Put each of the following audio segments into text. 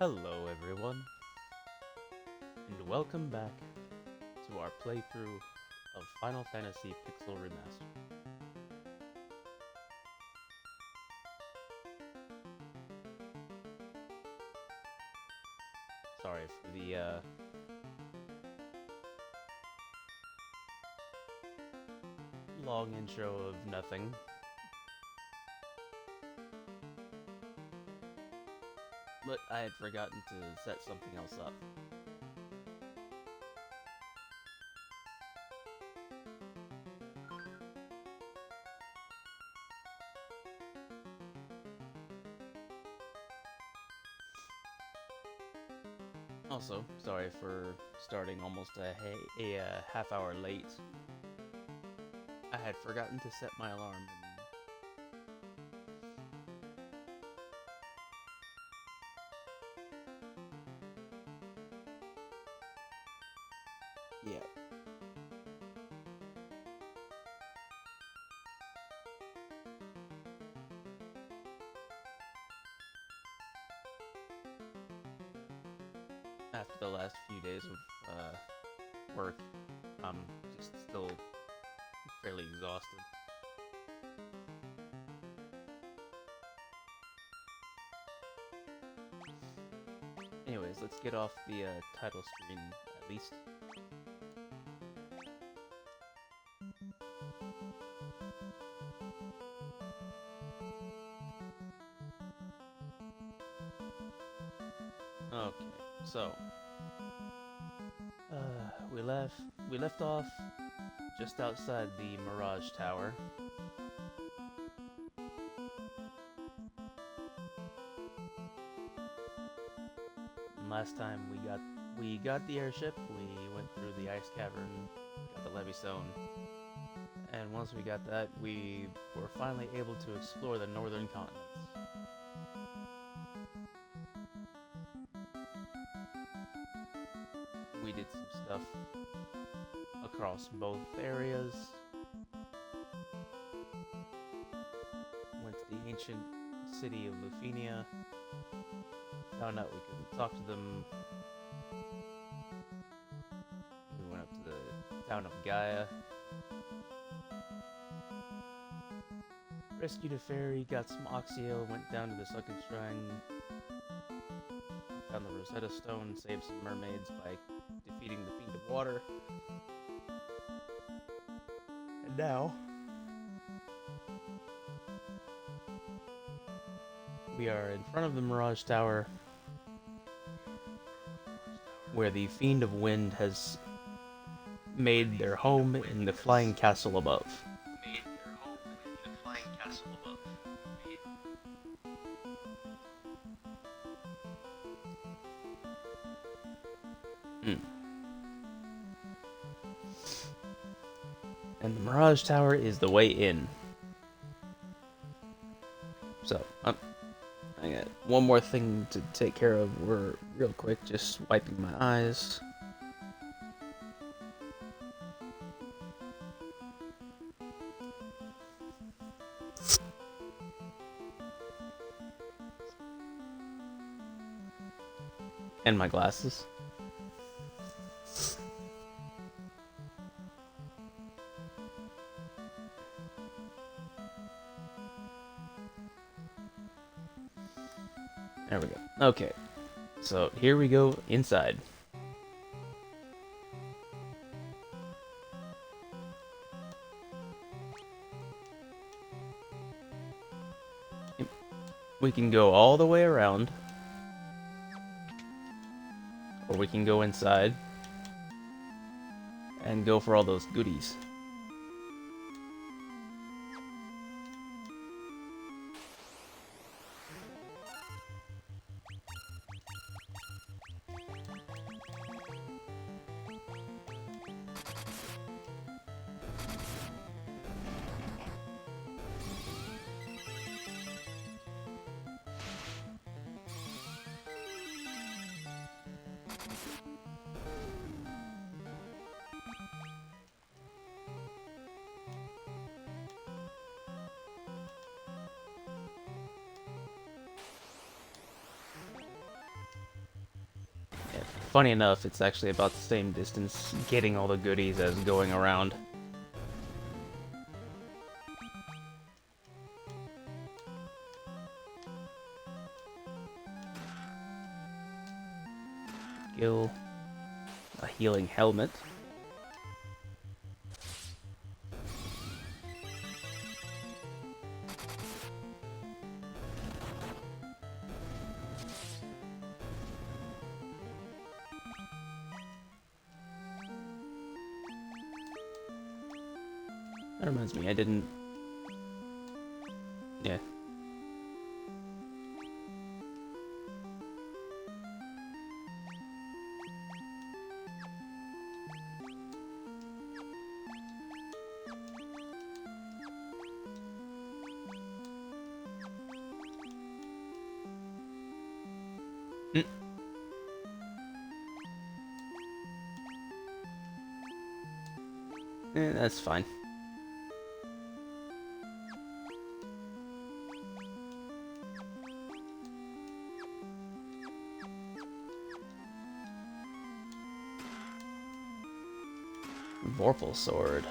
Hello everyone, and welcome back to our playthrough of Final Fantasy Pixel Remaster. Sorry for the long intro of nothing. But I had forgotten to set something else up. Also, sorry for starting almost a half hour late. I had forgotten to set my alarm. Yeah. After the last few days of work, I'm just still fairly exhausted. Anyways, let's get off the title screen at least. Okay, so we left off just outside the Mirage Tower. And last time we got the airship, we went through the ice cavern, got the levee stone, and once we got that, we were finally able to explore the northern continents. We did some stuff across both areas. Went to the ancient city of Lufenia. Found out we could talk to them. We went up to the town of Gaia. Rescued a fairy, got some Oxio, went down to the Sunken Shrine. Found the Rosetta Stone, saved some mermaids by defeating the Fiend of Water. And now we are in front of the Mirage Tower, where the Fiend of Wind has made their home in the flying castle above. And the Mirage Tower is the way in. So, I got one more thing to take care of. We're real quick, just wiping my eyes. And my glasses. There we go. Okay. So here we go inside. We can go all the way around. Or we can go inside. And go for all those goodies. Funny enough, it's actually about the same distance getting all the goodies as going around. Skill. A healing helmet. That reminds me, I didn't... Yeah. Mm. That's fine. Vorpal sword.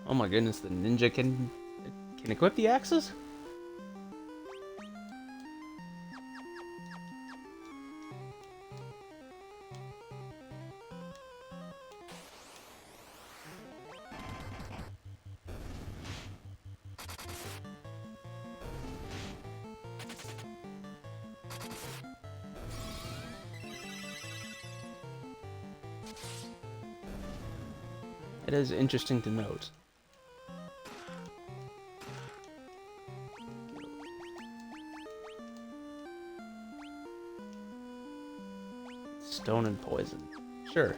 Oh my goodness, the ninja can equip the axes? It is interesting to note. Stone and poison. Sure.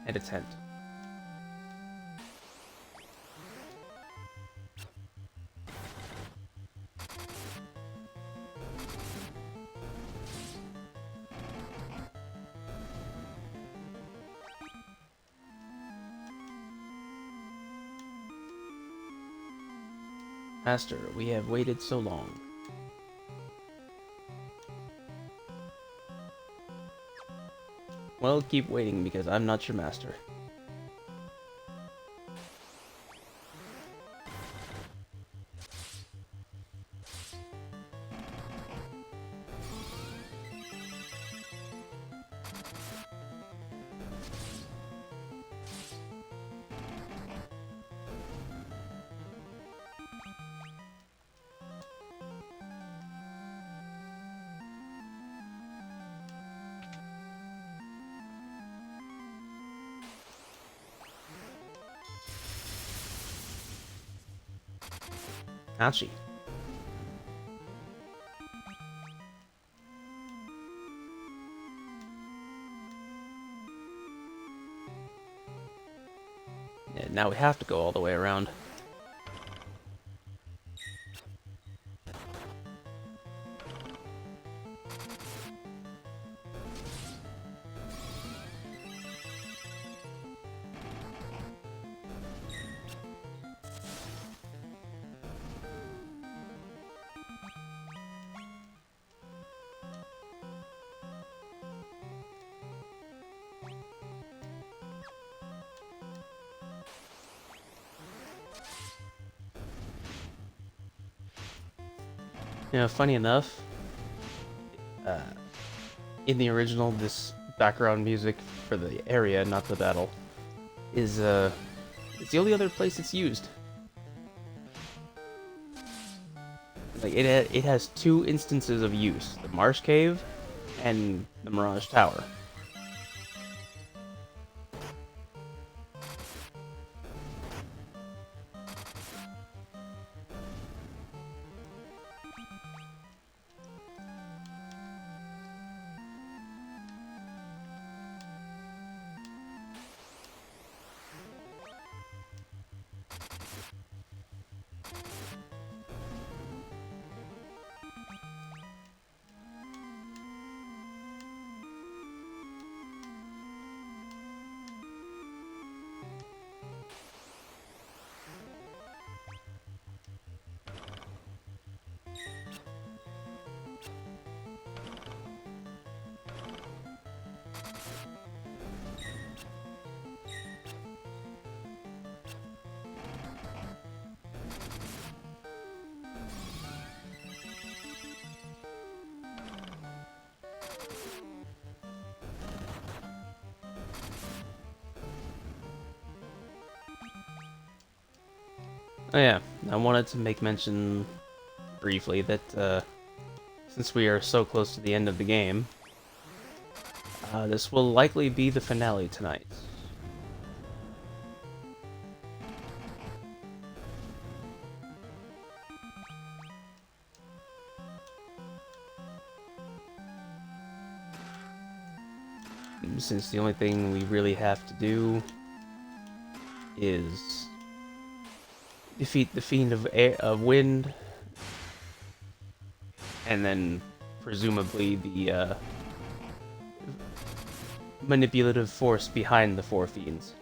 And a tent. Master, we have waited so long. Well, keep waiting because I'm not your master. Ouchie. Yeah, now we have to go all the way around. You know, funny enough, uh, in the original, this background music for the area, not the battle, is it's the only other place it's used. Like it has two instances of use: the Marsh Cave and the Mirage Tower. Oh yeah, I wanted to make mention briefly that since we are so close to the end of the game, this will likely be the finale tonight. Since the only thing we really have to do is defeat the Fiend of Wind, and then presumably the manipulative force behind the four fiends.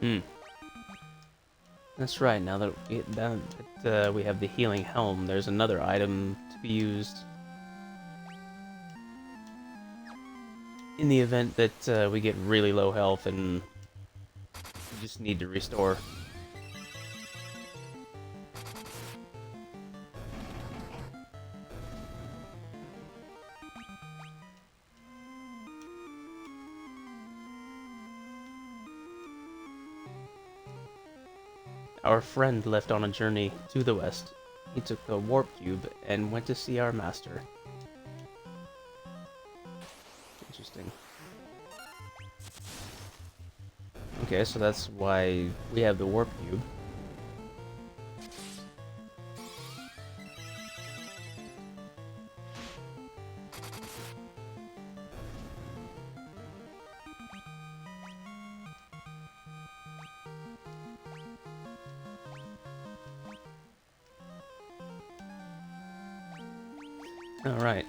Hmm. That's right. Now that we have the healing helm, there's another item to be used in the event that we get really low health and we just need to restore. Our friend left on a journey to the west. He took the warp cube and went to see our master. Interesting. Okay, so that's why we have the warp cube. Alright.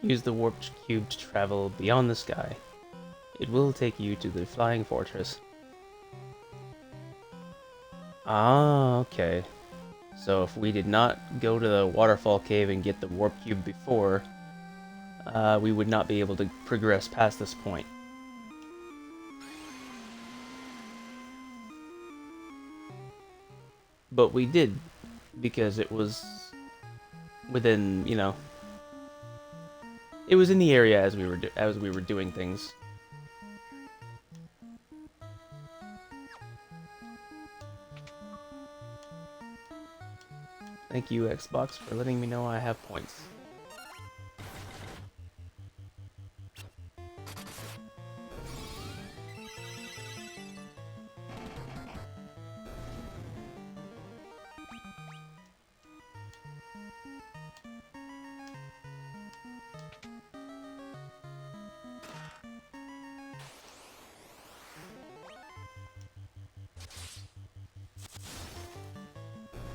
Use the warp cube to travel beyond the sky. It will take you to the flying fortress. Ah, okay. So if we did not go to the waterfall cave and get the warp cube before, we would not be able to progress past this point. But we did, because it was within, you know, it was in the area as we were doing things. Thank you, Xbox, for letting me know I have points.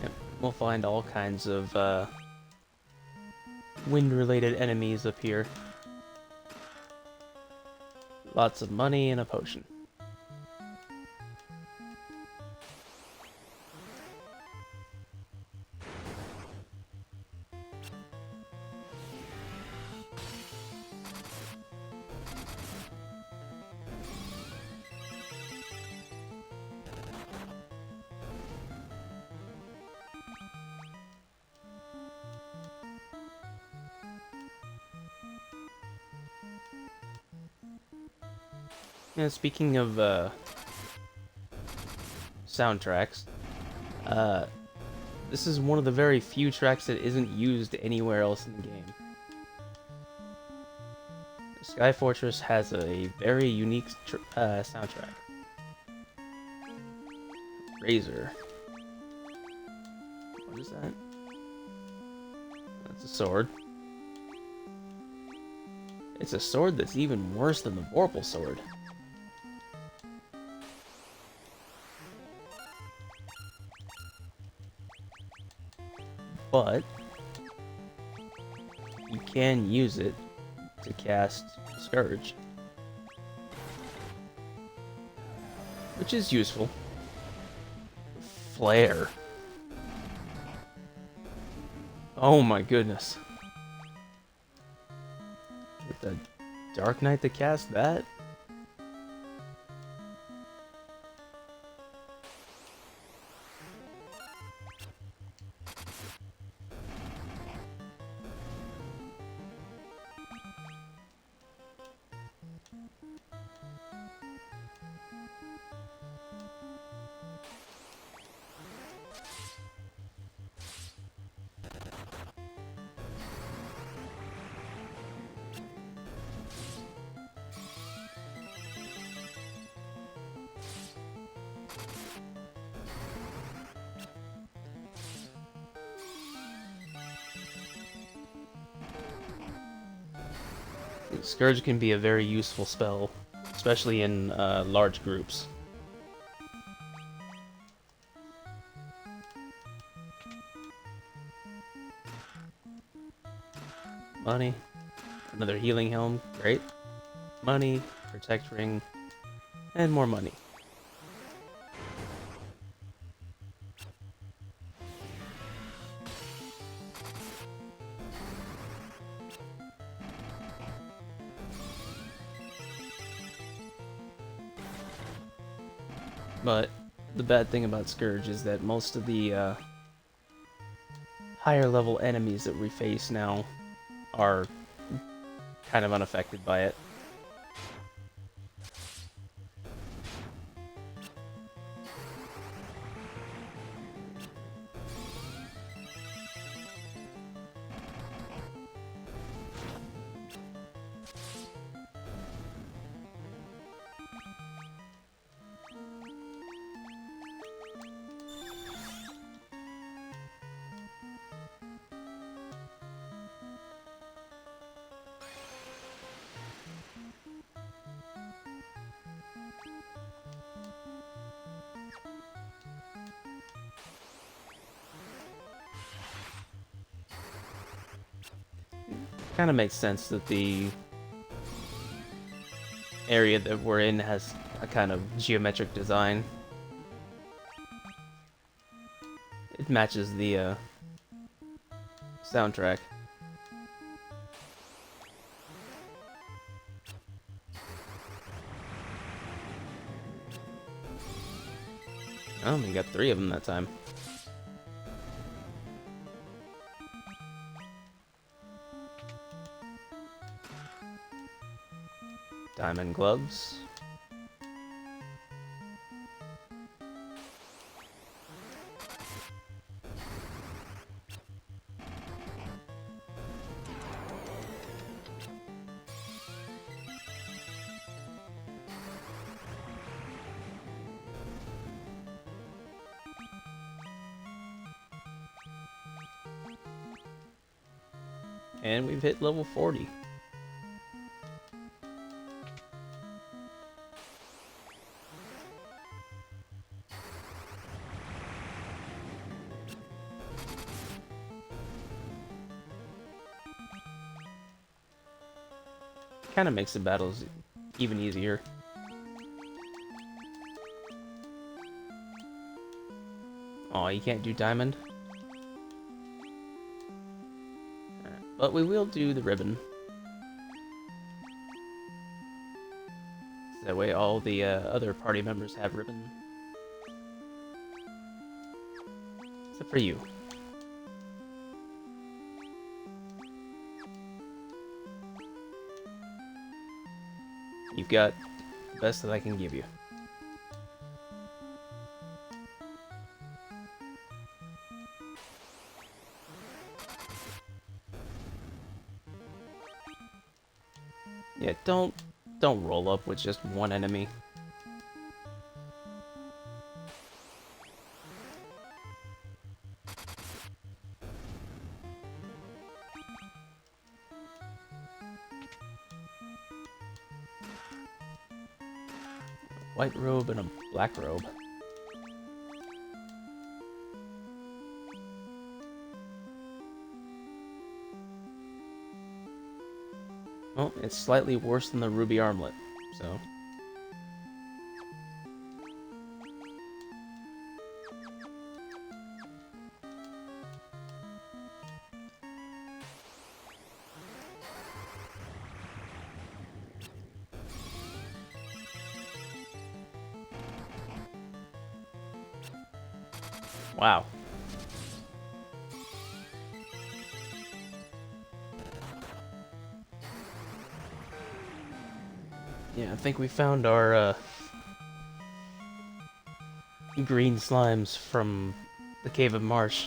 Yep, we'll find all kinds of wind-related enemies up here. Lots of money and a potion. Yeah, speaking of soundtracks, this is one of the very few tracks that isn't used anywhere else in the game. Sky Fortress has a very unique soundtrack. Razor. What is that? That's a sword. It's a sword that's even worse than the Vorpal sword. But you can use it to cast Scourge, which is useful. Flare. Oh my goodness. With the Dark Knight to cast that? Scourge can be a very useful spell, especially in large groups. Money. Another healing helm. Great. Money. Protect ring. And more money. But the bad thing about Scourge is that most of the higher level enemies that we face now are kind of unaffected by it. Kind of makes sense that the area that we're in has a kind of geometric design. It matches the soundtrack. Oh, we got 3 of them that time. Diamond gloves. And we've hit level 40. Kind of makes the battles even easier. Oh, you can't do diamond? But we will do the ribbon. That way all the other party members have ribbon. Except for you. You've got the best that I can give you. Yeah, don't roll up with just one enemy. White robe and a black robe. Well, it's slightly worse than the ruby armlet, so... Wow. Yeah, I think we found our green slimes from the Cave of Marsh.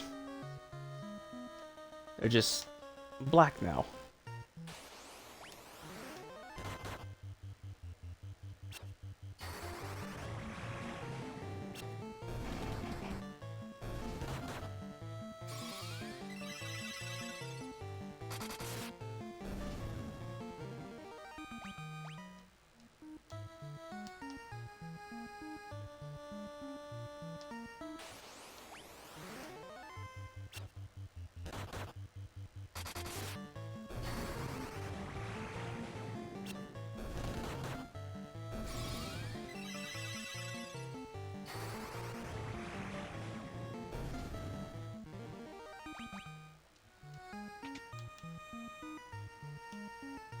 They're just black now.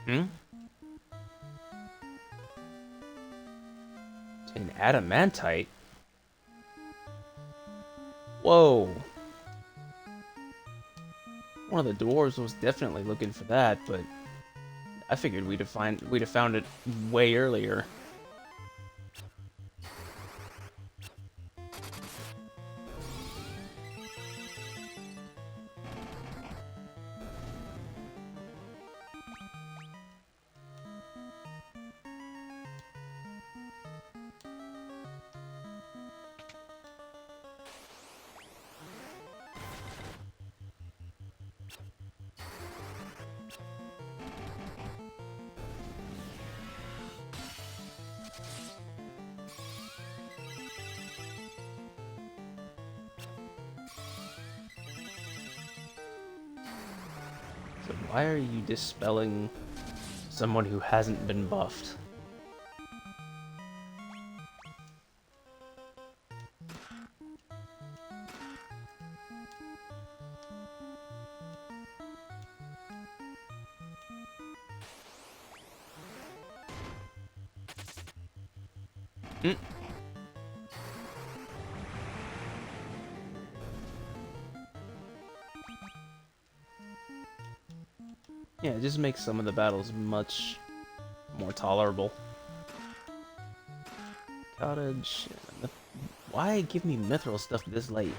Hmm? An adamantite? Whoa! One of the dwarves was definitely looking for that, but I figured we'd have found it way earlier. So why are you dispelling someone who hasn't been buffed? Hmm. Yeah, it just makes some of the battles much more tolerable. Cottage. Why give me mithril stuff this late?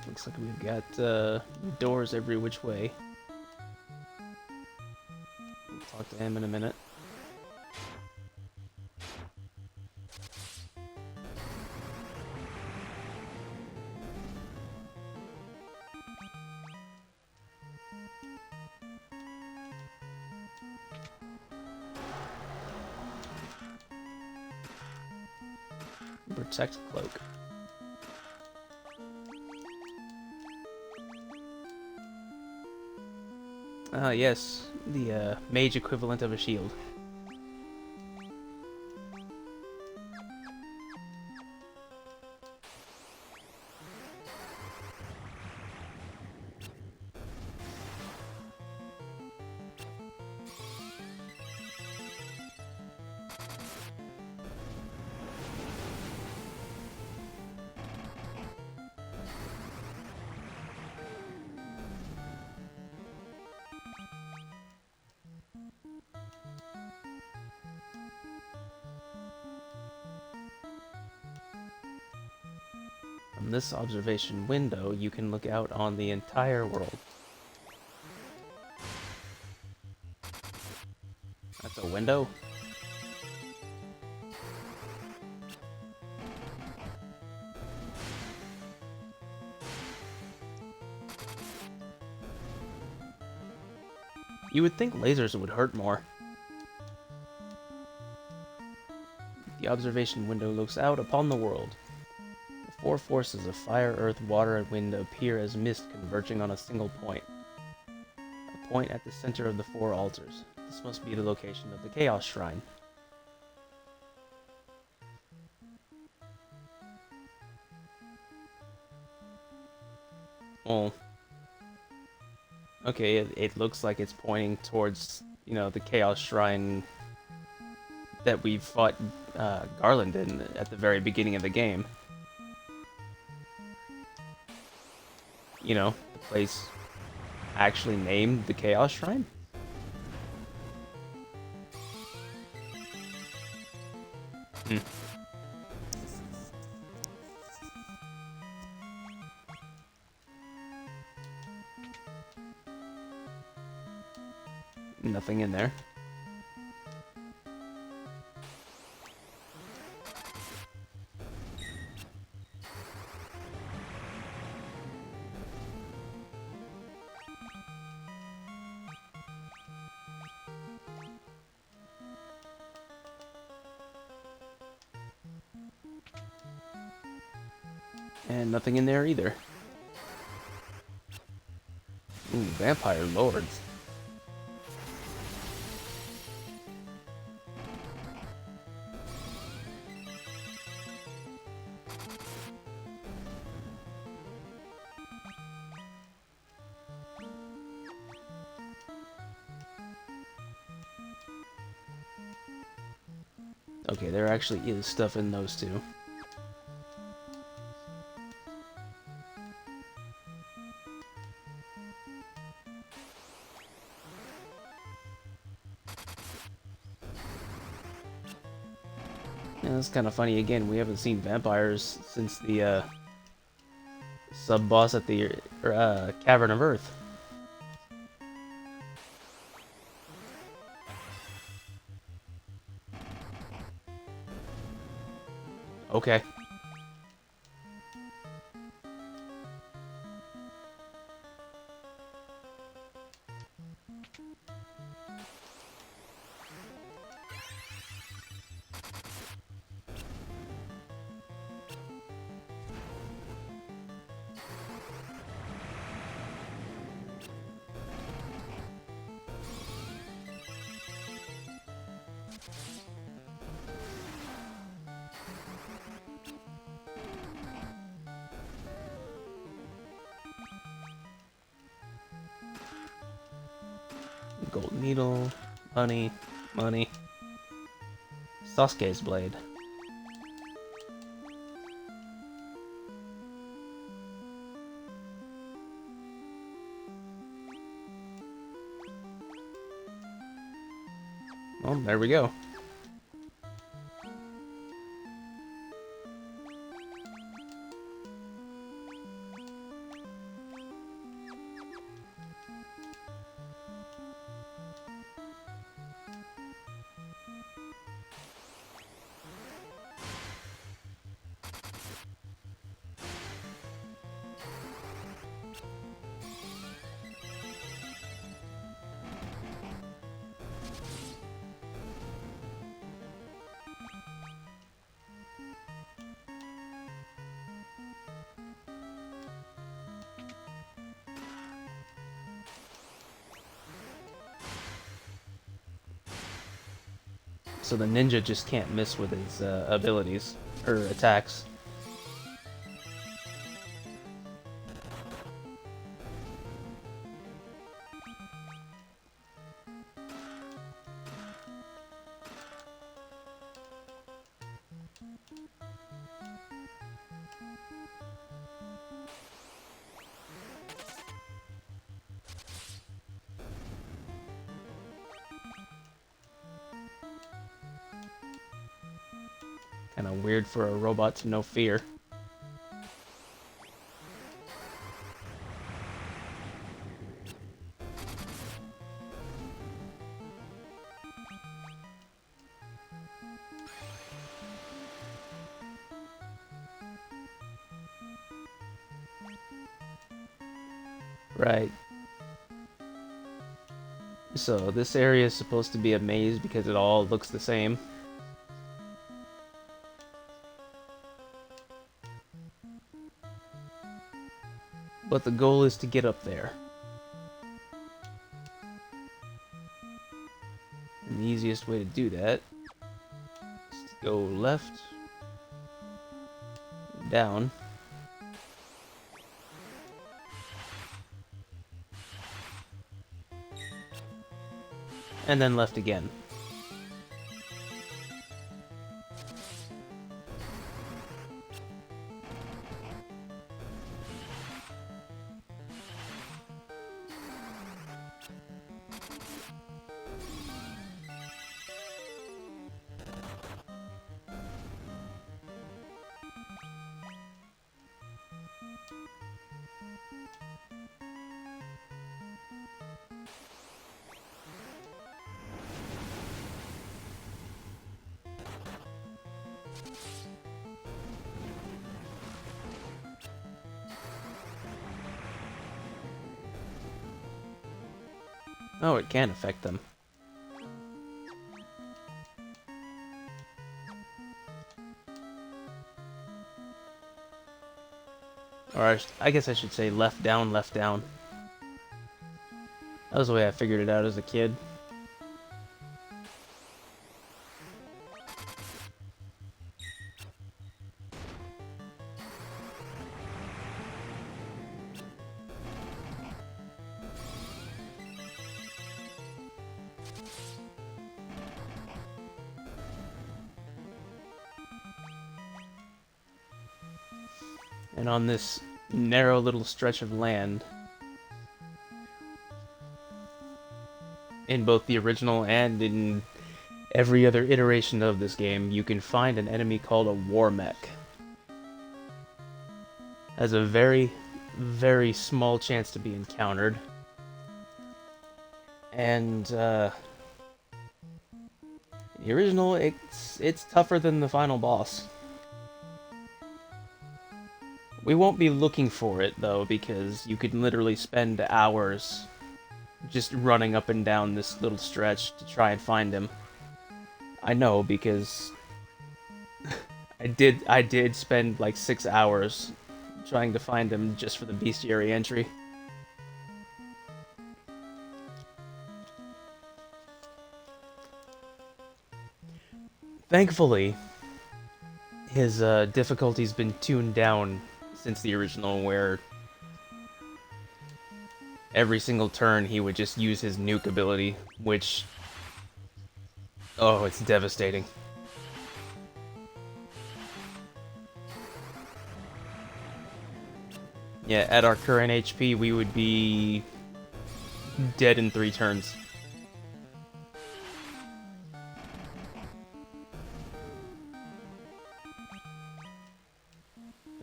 Looks like we've got doors every which way. We'll talk to him in a minute. Protect cloak. Ah, yes, the mage equivalent of a shield. From this observation window, you can look out on the entire world. That's a window? You would think lasers would hurt more. The observation window looks out upon the world. The four forces of fire, earth, water, and wind appear as mist converging on a single point. A point at the center of the four altars. This must be the location of the Chaos Shrine. Well, okay, it looks like it's pointing towards, you know, the Chaos Shrine that we fought Garland in at the very beginning of the game. You know, the place actually named the Chaos Shrine? Hmm. Nothing in there. And nothing in there either. Ooh, vampire lords. Okay, there actually is stuff in those two. Yeah, that's kind of funny. Again, we haven't seen vampires since the sub-boss at the Cavern of Earth. Okay. Gold needle, money, money. Sasuke's blade. Well, there we go. So the ninja just can't miss with his abilities, or attacks. Kinda weird for a robot to know fear. Right. So this area is supposed to be a maze because it all looks the same. But the goal is to get up there. And the easiest way to do that is to go left, down, and then left again. Oh, it can affect them. Or I guess I should say left, down, left, down. That was the way I figured it out as a kid. And on this narrow little stretch of land, in both the original and in every other iteration of this game, you can find an enemy called a war mech. Has a very, very small chance to be encountered. And the original, it's tougher than the final boss. We won't be looking for it, though, because you could literally spend hours just running up and down this little stretch to try and find him. I know, because I did spend like 6 hours trying to find him just for the bestiary entry. Thankfully, his difficulty's been tuned down since the original, where every single turn he would just use his nuke ability, which, oh, it's devastating. Yeah, at our current HP, we would be dead in 3 turns.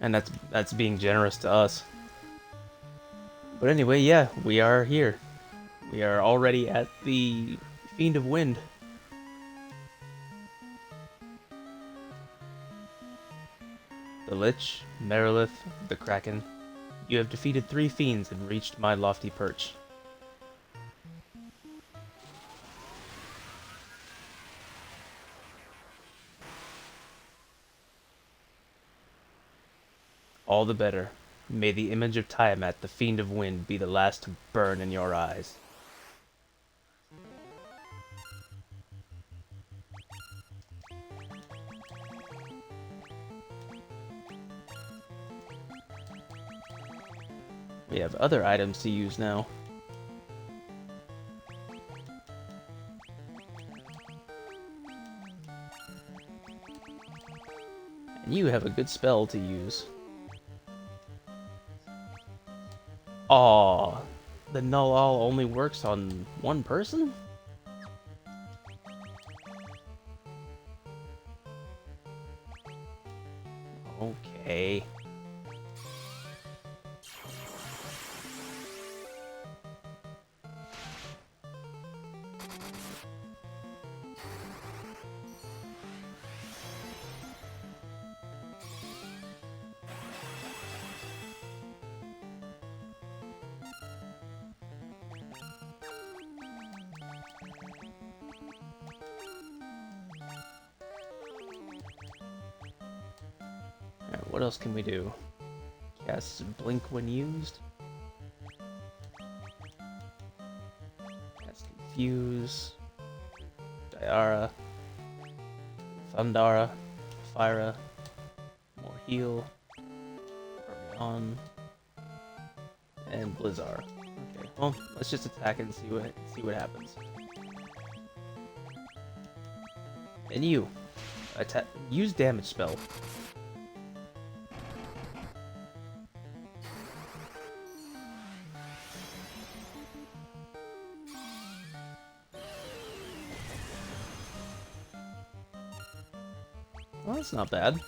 And that's being generous to us. But anyway, yeah, we are here. We are already at the Fiend of Wind. The Lich, Merilith, the Kraken. You have defeated 3 fiends and reached my lofty perch. All the better. May the image of Tiamat, the Fiend of Wind, be the last to burn in your eyes. We have other items to use now. And you have a good spell to use. Aw, the Null All only works on one person? Okay. Alright, what else can we do? Cast Blink when used. Cast Confuse. Diara. Thundara. Fyra. More Heal. On. And Blizzard. Okay, well, let's just attack it and see what happens. And you. Attack. Use damage spell. Well, that's not bad.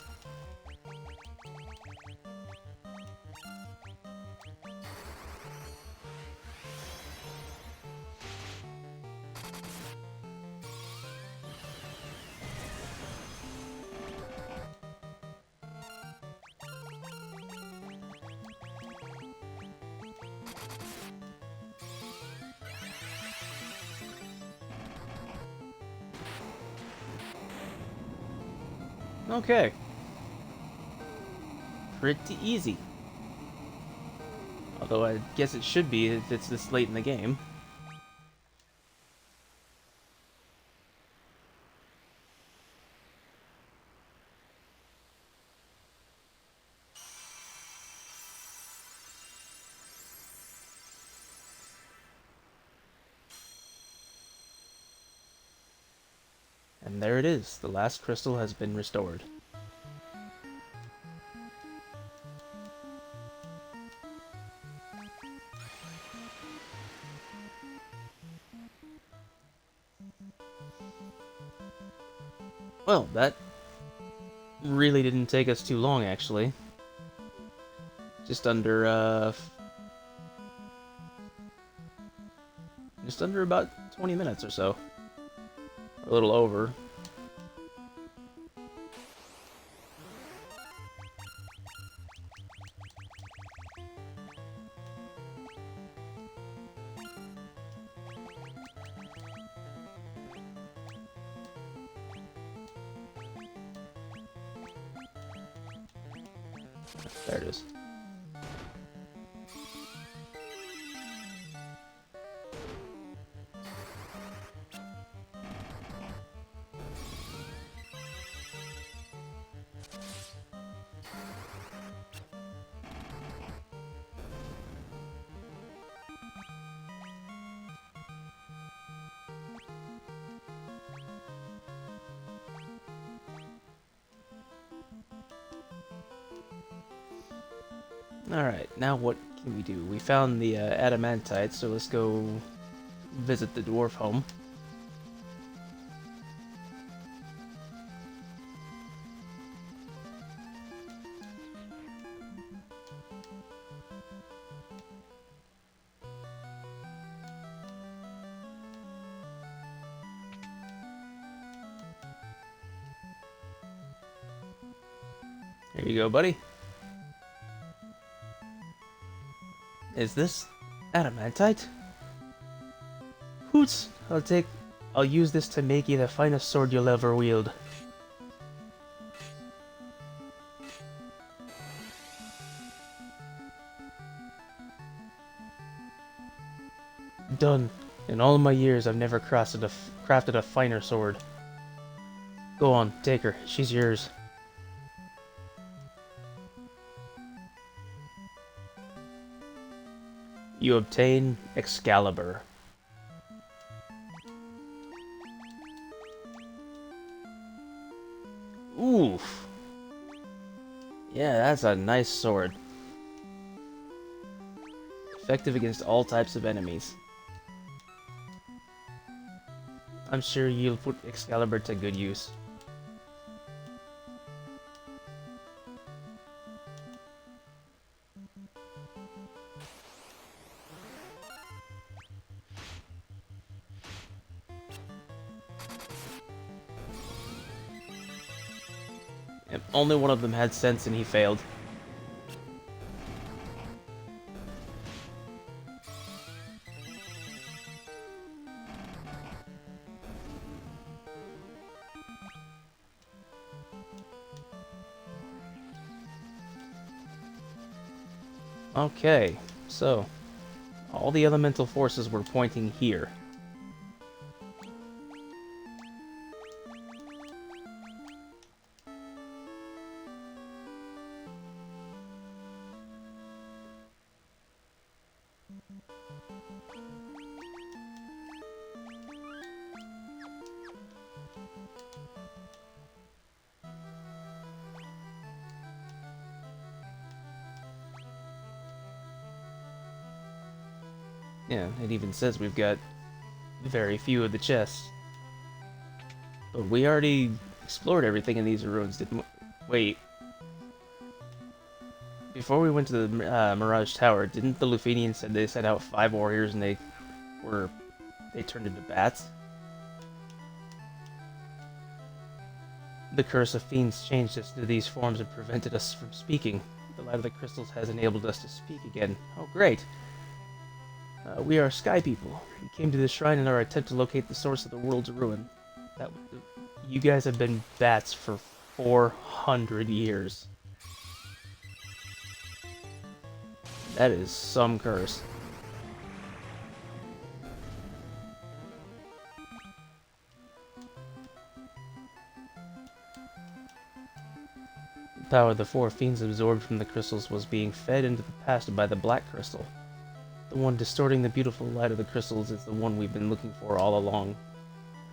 Okay. Pretty easy. Although I guess it should be if it's this late in the game. And there it is. The last crystal has been restored. Well, that really didn't take us too long, actually. Just under about 20 minutes or so. A little over. There it is. Alright, now what can we do? We found the adamantite, so let's go visit the dwarf home. Here you go, buddy. Is this adamantite? Hoots! I'll use this to make you the finest sword you'll ever wield. Done. In all my years, I've never crafted a finer sword. Go on, take her. She's yours. You obtain Excalibur. Oof. Yeah, that's a nice sword. Effective against all types of enemies. I'm sure you'll put Excalibur to good use. Yep, only one of them had sense and he failed. Okay, so all the elemental forces were pointing here. Yeah, it even says we've got very few of the chests. But we already explored everything in these ruins, didn't we? Wait. Before we went to the Mirage Tower, didn't the Lufenians said they sent out 5 warriors and they turned into bats? The curse of fiends changed us into these forms and prevented us from speaking. The light of the crystals has enabled us to speak again. Oh, great! We are Sky People. We came to this shrine in our attempt to locate the source of the world's ruin. You guys have been bats for 400 years. That is some curse. The power the 4 fiends absorbed from the crystals was being fed into the past by the black crystal. The one distorting the beautiful light of the crystals is the one we've been looking for all along.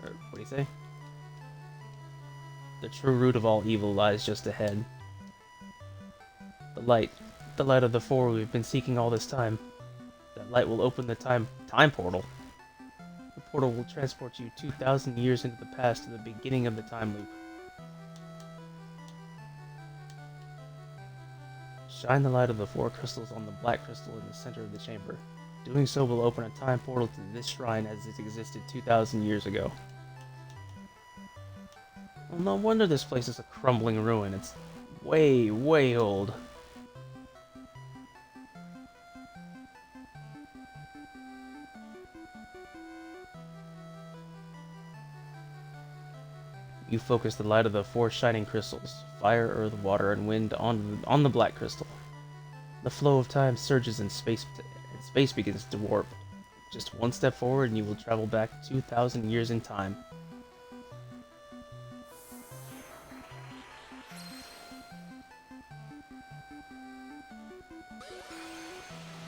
Or, what do you say? The true root of all evil lies just ahead. The light of the 4 we've been seeking all this time. That light will open the time portal. The portal will transport you 2,000 years into the past to the beginning of the time loop. Shine the light of the 4 crystals on the black crystal in the center of the chamber. Doing so will open a time portal to this shrine as it existed 2,000 years ago. Well, no wonder this place is a crumbling ruin. It's way, way old. You focus the light of the 4 shining crystals, fire, earth, water, and wind, on the black crystal. The flow of time surges and space begins to warp. Just one step forward and you will travel back 2,000 years in time.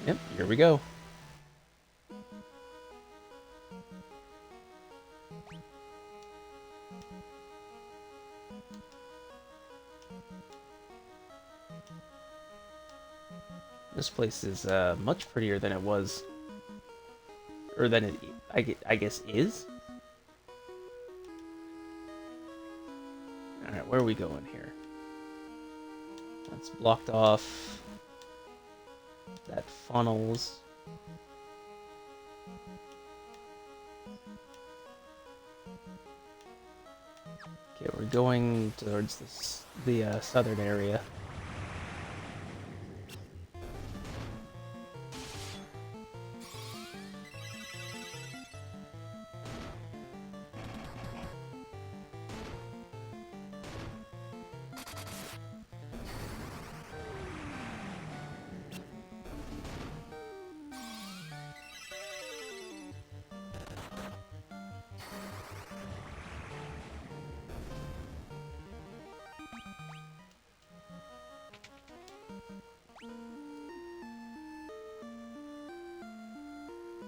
Yep, here we go. This place is much prettier than it was, or than it, I guess, is. Alright, where are we going here? That's blocked off. That funnels. Okay, we're going towards the southern area.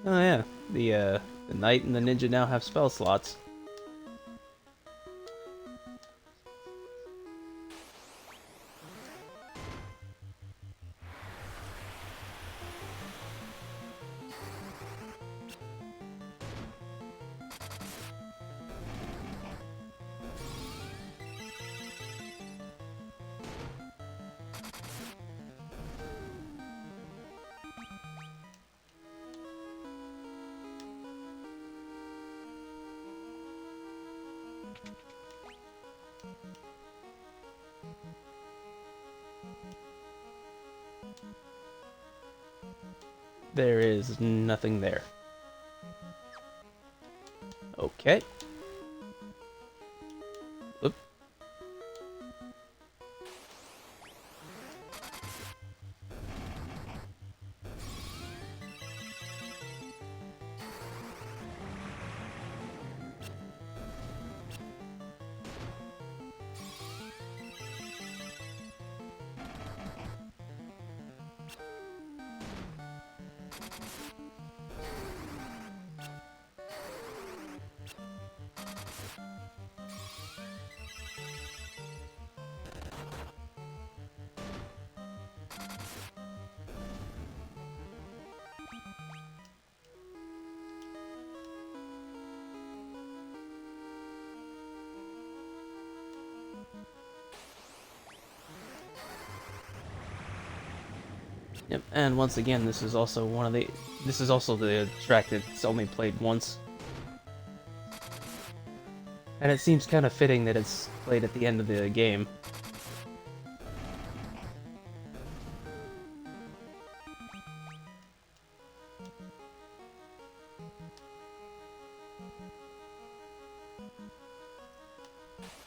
Oh yeah, the knight and the ninja now have spell slots. There is nothing there. Okay. Oop. Yep, and once again, this is also the track that's only played once. And it seems kind of fitting that it's played at the end of the game.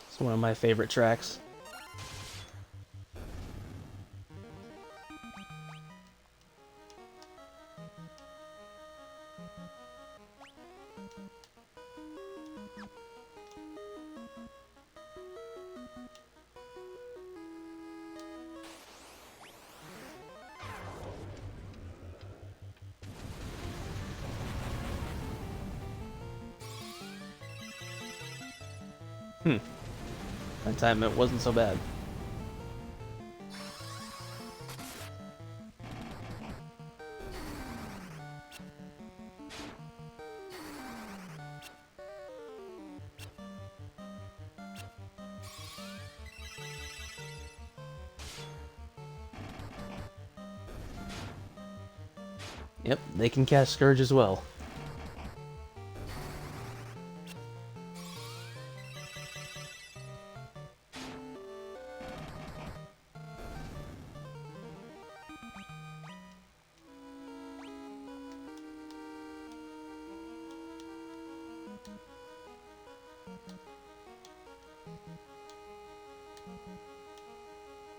It's one of my favorite tracks. That time it wasn't so bad. Yep, they can cast Scourge as well.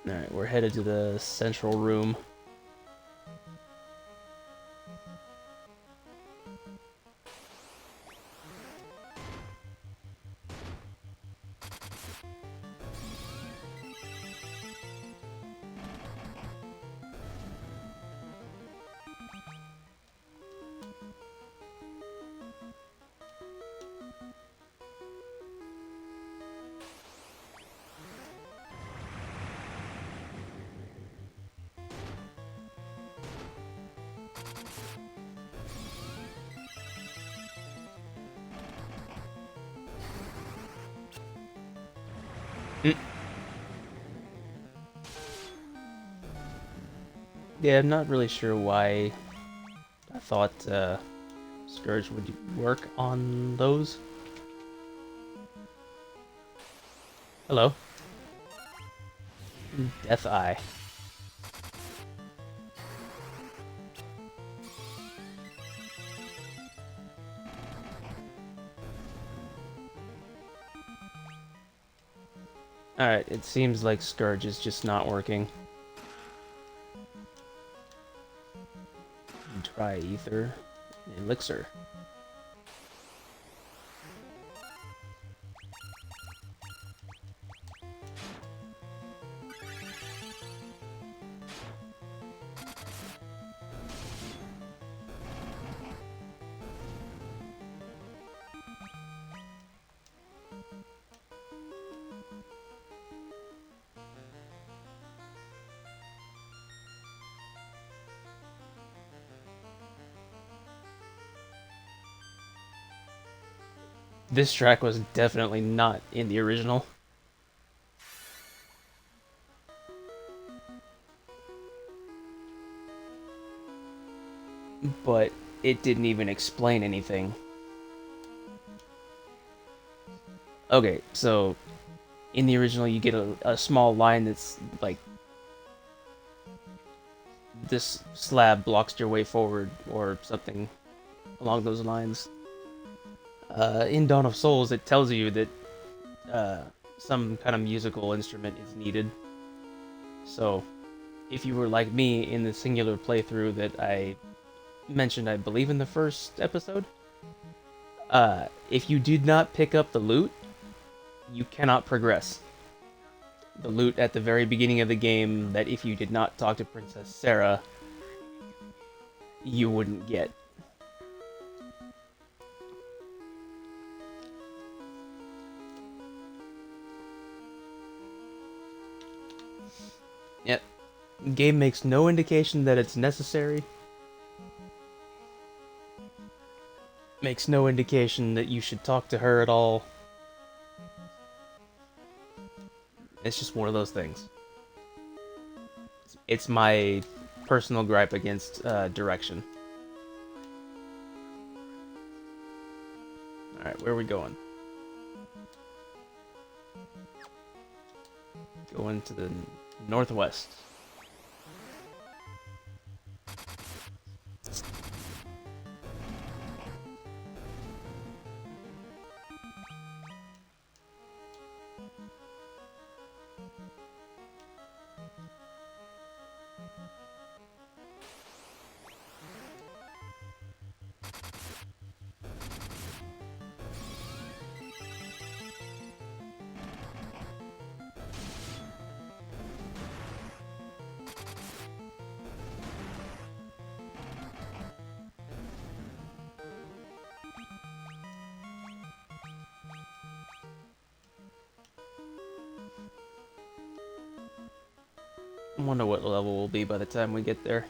Alright, we're headed to the central room. Yeah, I'm not really sure why I thought Scourge would work on those. Hello. Death Eye. Alright, it seems like Scourge is just not working. Dry Ether. Elixir. This track was definitely not in the original. But it didn't even explain anything. Okay, so in the original you get a small line that's like, this slab blocks your way forward or something along those lines. In Dawn of Souls it tells you that some kind of musical instrument is needed. So if you were like me in the singular playthrough that I mentioned, I believe in the first episode, if you did not pick up the loot, you cannot progress. The loot at the very beginning of the game that if you did not talk to Princess Sarah, you wouldn't get. Yep. Game makes no indication that it's necessary. Makes no indication that you should talk to her at all. It's just one of those things. It's my personal gripe against direction. Alright, where are we going? Going to the northwest. I wonder what level we'll be by the time we get there.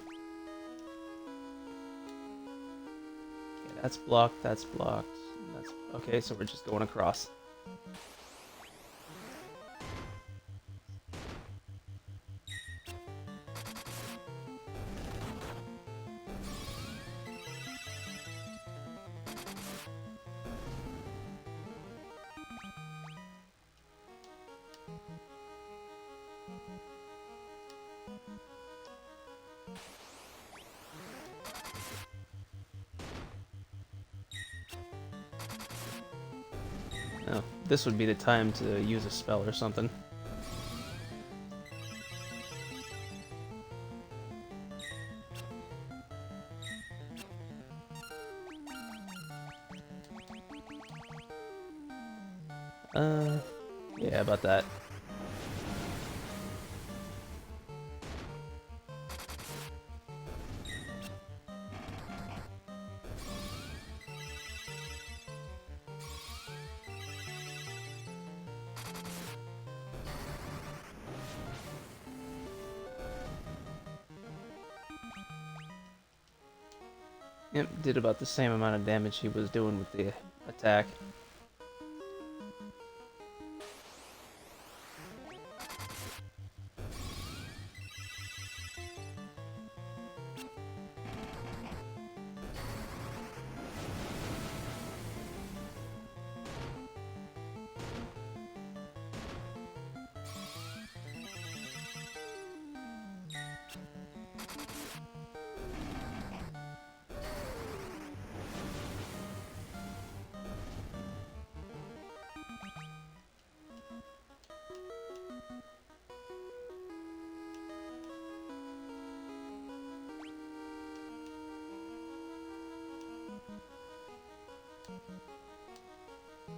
Okay, that's blocked, that's blocked. That's okay, so we're just going across. Oh, this would be the time to use a spell or something. Yeah, about that. Yep, did about the same amount of damage he was doing with the attack.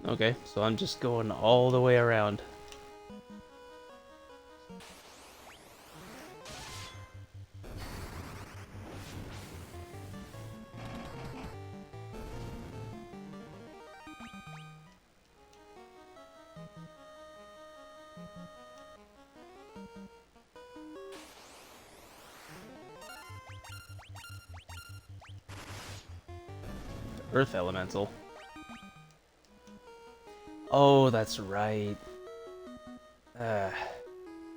Okay, so I'm just going all the way around. Earth Elemental. Oh, that's right. Uh,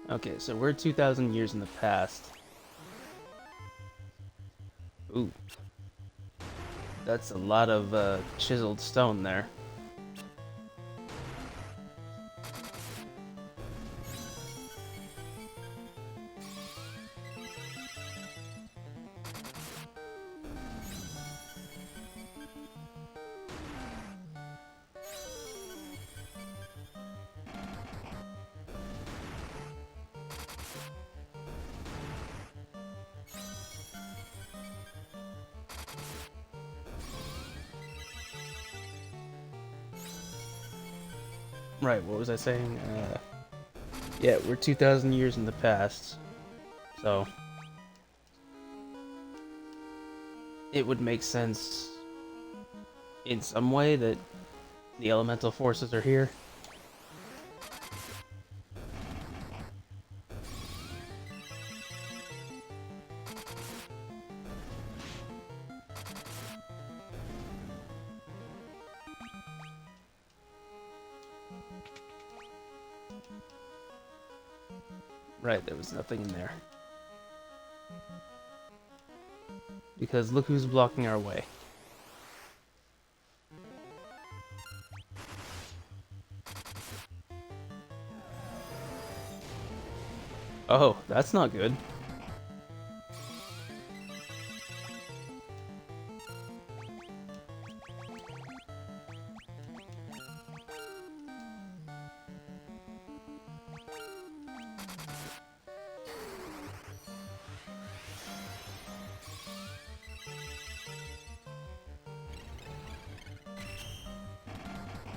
okay, so we're 2,000 years in the past. Ooh, that's a lot of chiseled stone there. Right, what was I saying? Yeah, we're 2,000 years in the past. So, it would make sense in some way that the elemental forces are here. Right, there was nothing in there. Because look who's blocking our way. Oh, that's not good.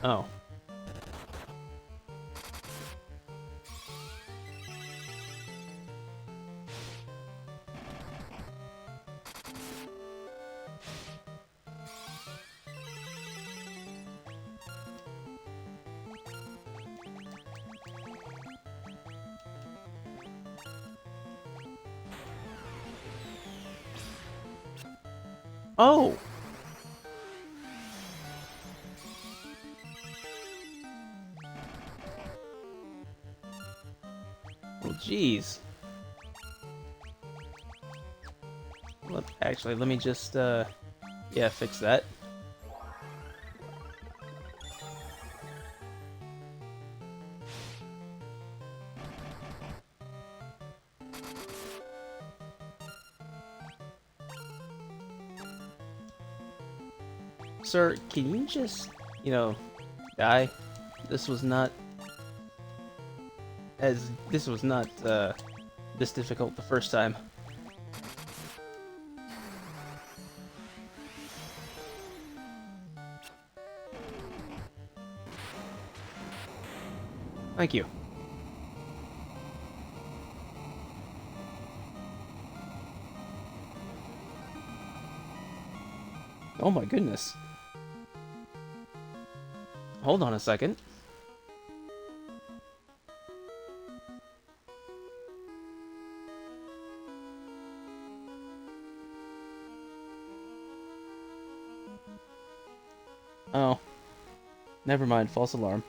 Oh. Oh! Well, jeez. Actually, let me just, yeah, fix that. Sir, can you just, die? This was not this was not, this difficult the first time. Thank you. Oh my goodness. Hold on a second. Oh. Never mind, false alarm.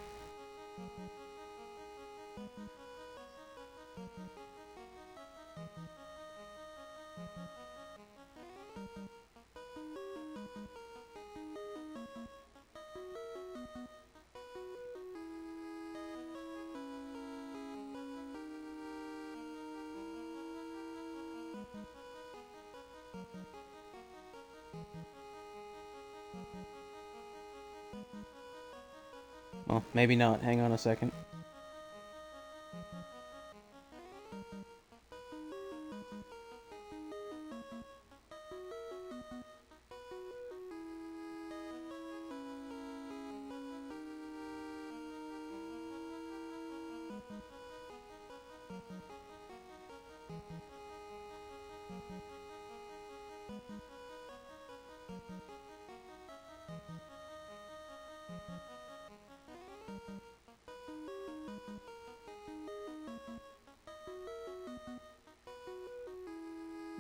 Well, maybe not. Hang on a second.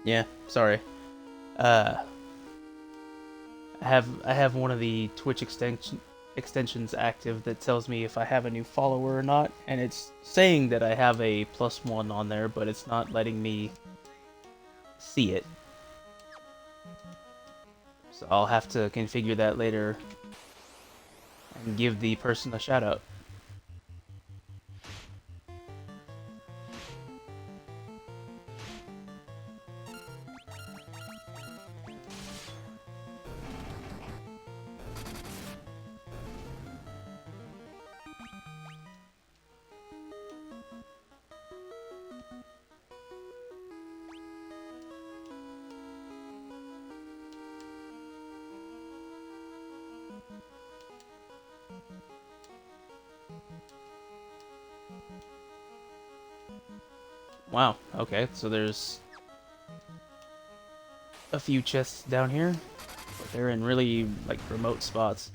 Yeah, sorry. Uh, I have one of the Twitch extensions active that tells me if I have a new follower or not, and it's saying that I have a +1 on there, but it's not letting me see it. So I'll have to configure that later and give the person a shout out. Wow, okay, so there's a few chests down here, but they're in really, like, remote spots.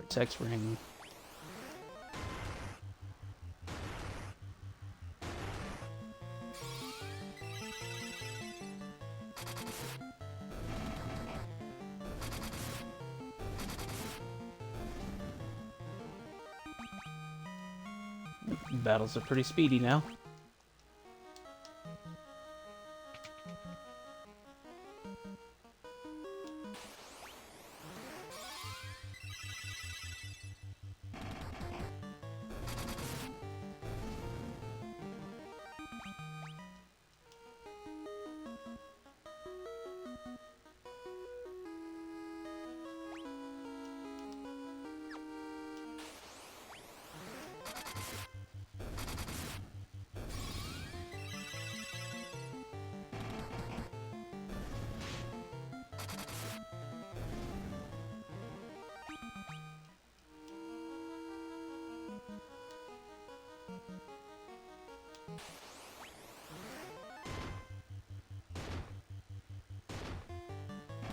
Protect ring. Battles are pretty speedy now.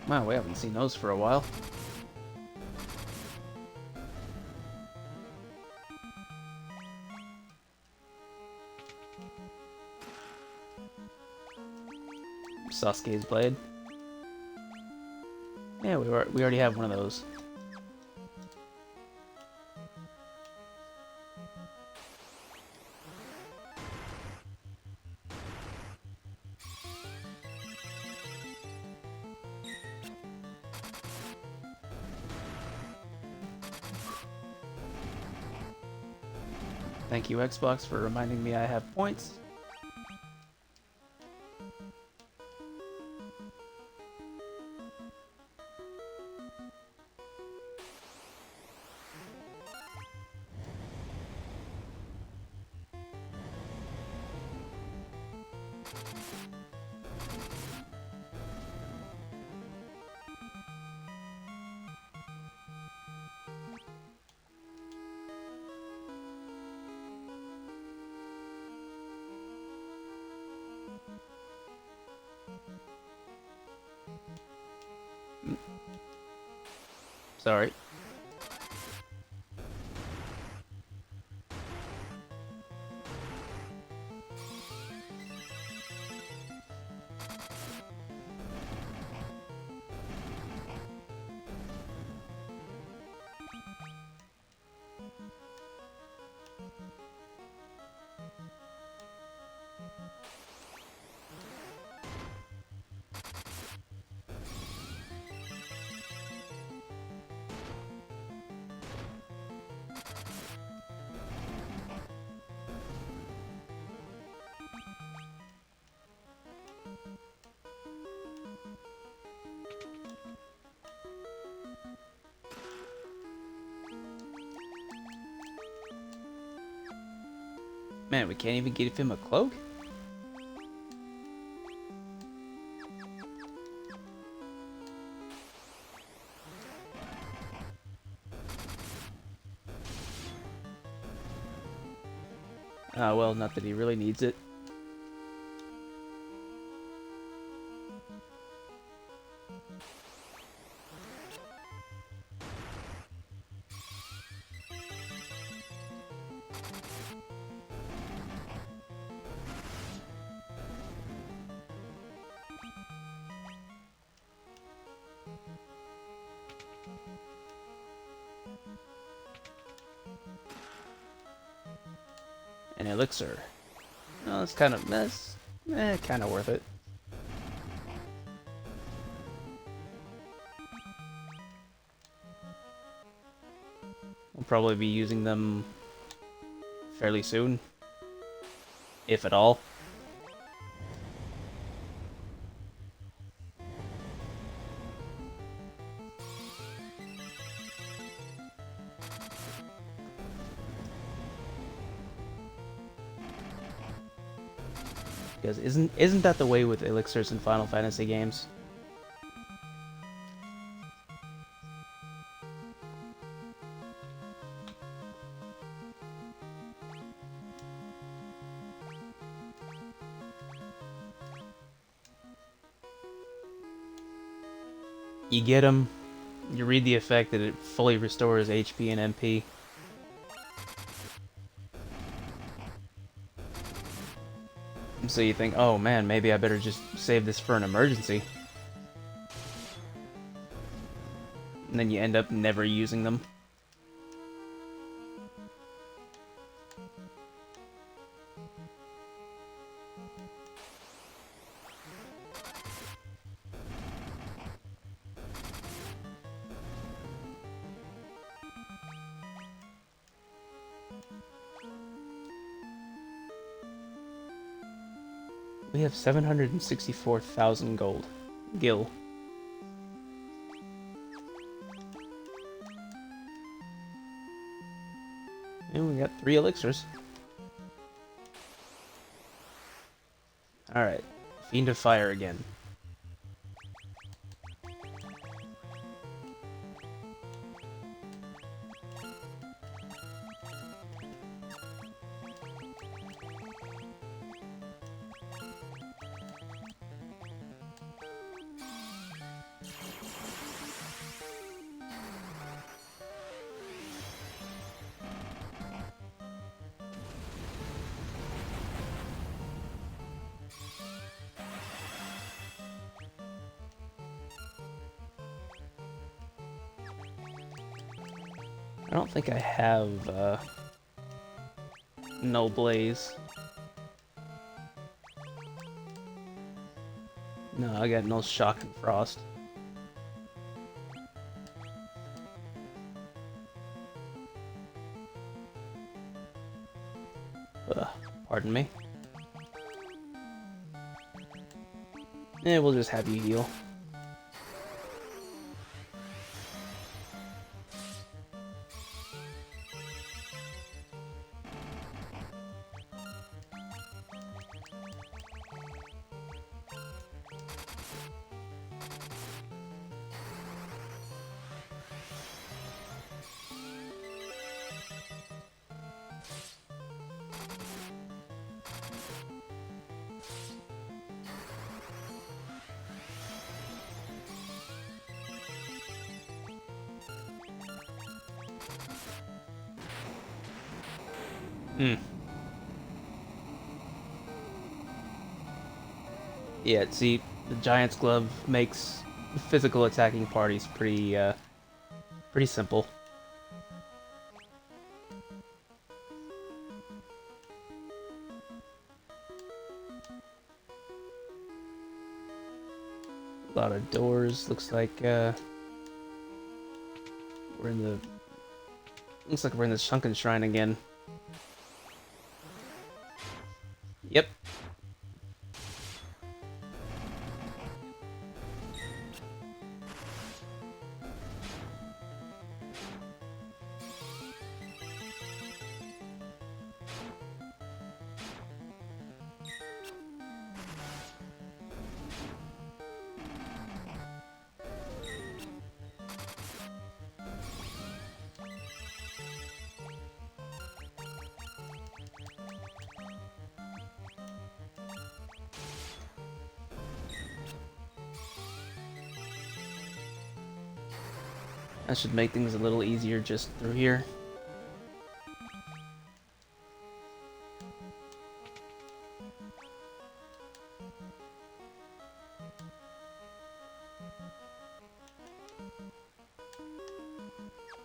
Wow, we haven't seen those for a while. Sasuke's blade. Yeah, we already have one of those. Thank you, Xbox, for reminding me I have points. Sorry. Man, we can't even give him a cloak? Ah, well, not that he really needs it. An elixir. Well, that's kind of kind of worth it. We'll probably be using them fairly soon, if at all. Because isn't that the way with elixirs in Final Fantasy games? You get them, you read the effect that it fully restores HP and MP. So you think, oh man, maybe I better just save this for an emergency. And then you end up never using them. We have 764,000 gold. Gil. And we got 3 elixirs. Alright. Fiend of Fire again. I don't think I have, no blaze. No, I got no shock and frost. Pardon me. We'll just have you heal. Yeah, see, the Giant's Glove makes physical attacking parties pretty simple. A lot of doors. Looks like we're in the. Looks like we're in the Sunken Shrine again. Yep. That should make things a little easier just through here.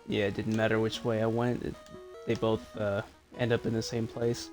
Yeah, it didn't matter which way I went, they both end up in the same place.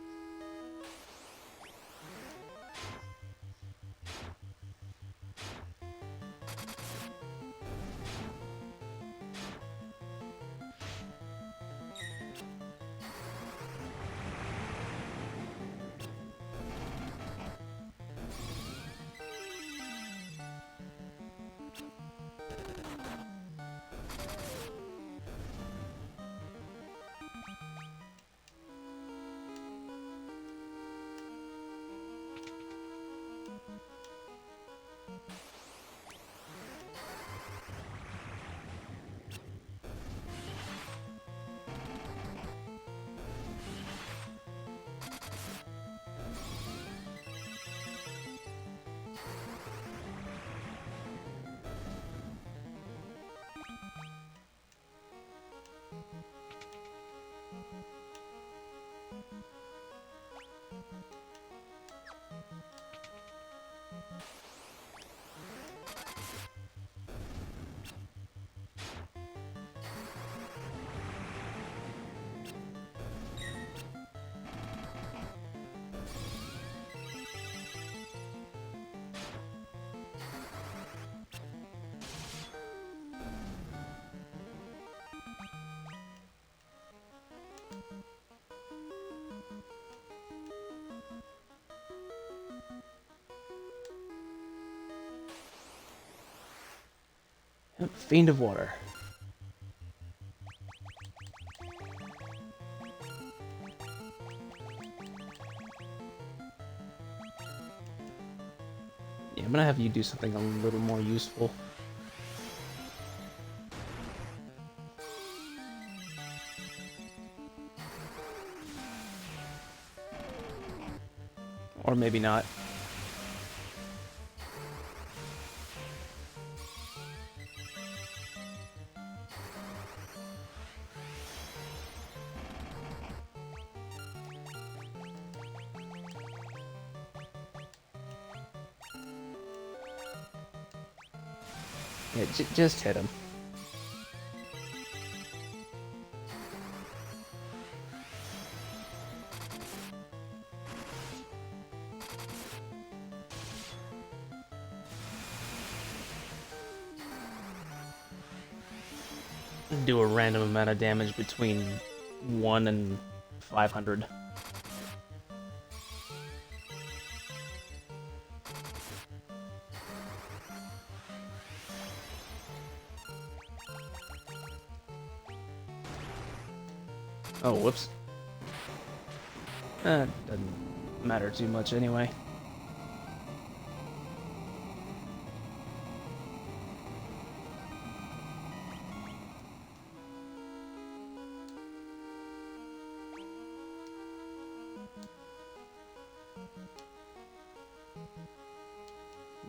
Fiend of Water. Yeah, I'm gonna have you do something a little more useful. Or maybe not. Yeah, just hit him. Do a random amount of damage between 1 and 500. Oh, whoops. Doesn't matter too much anyway.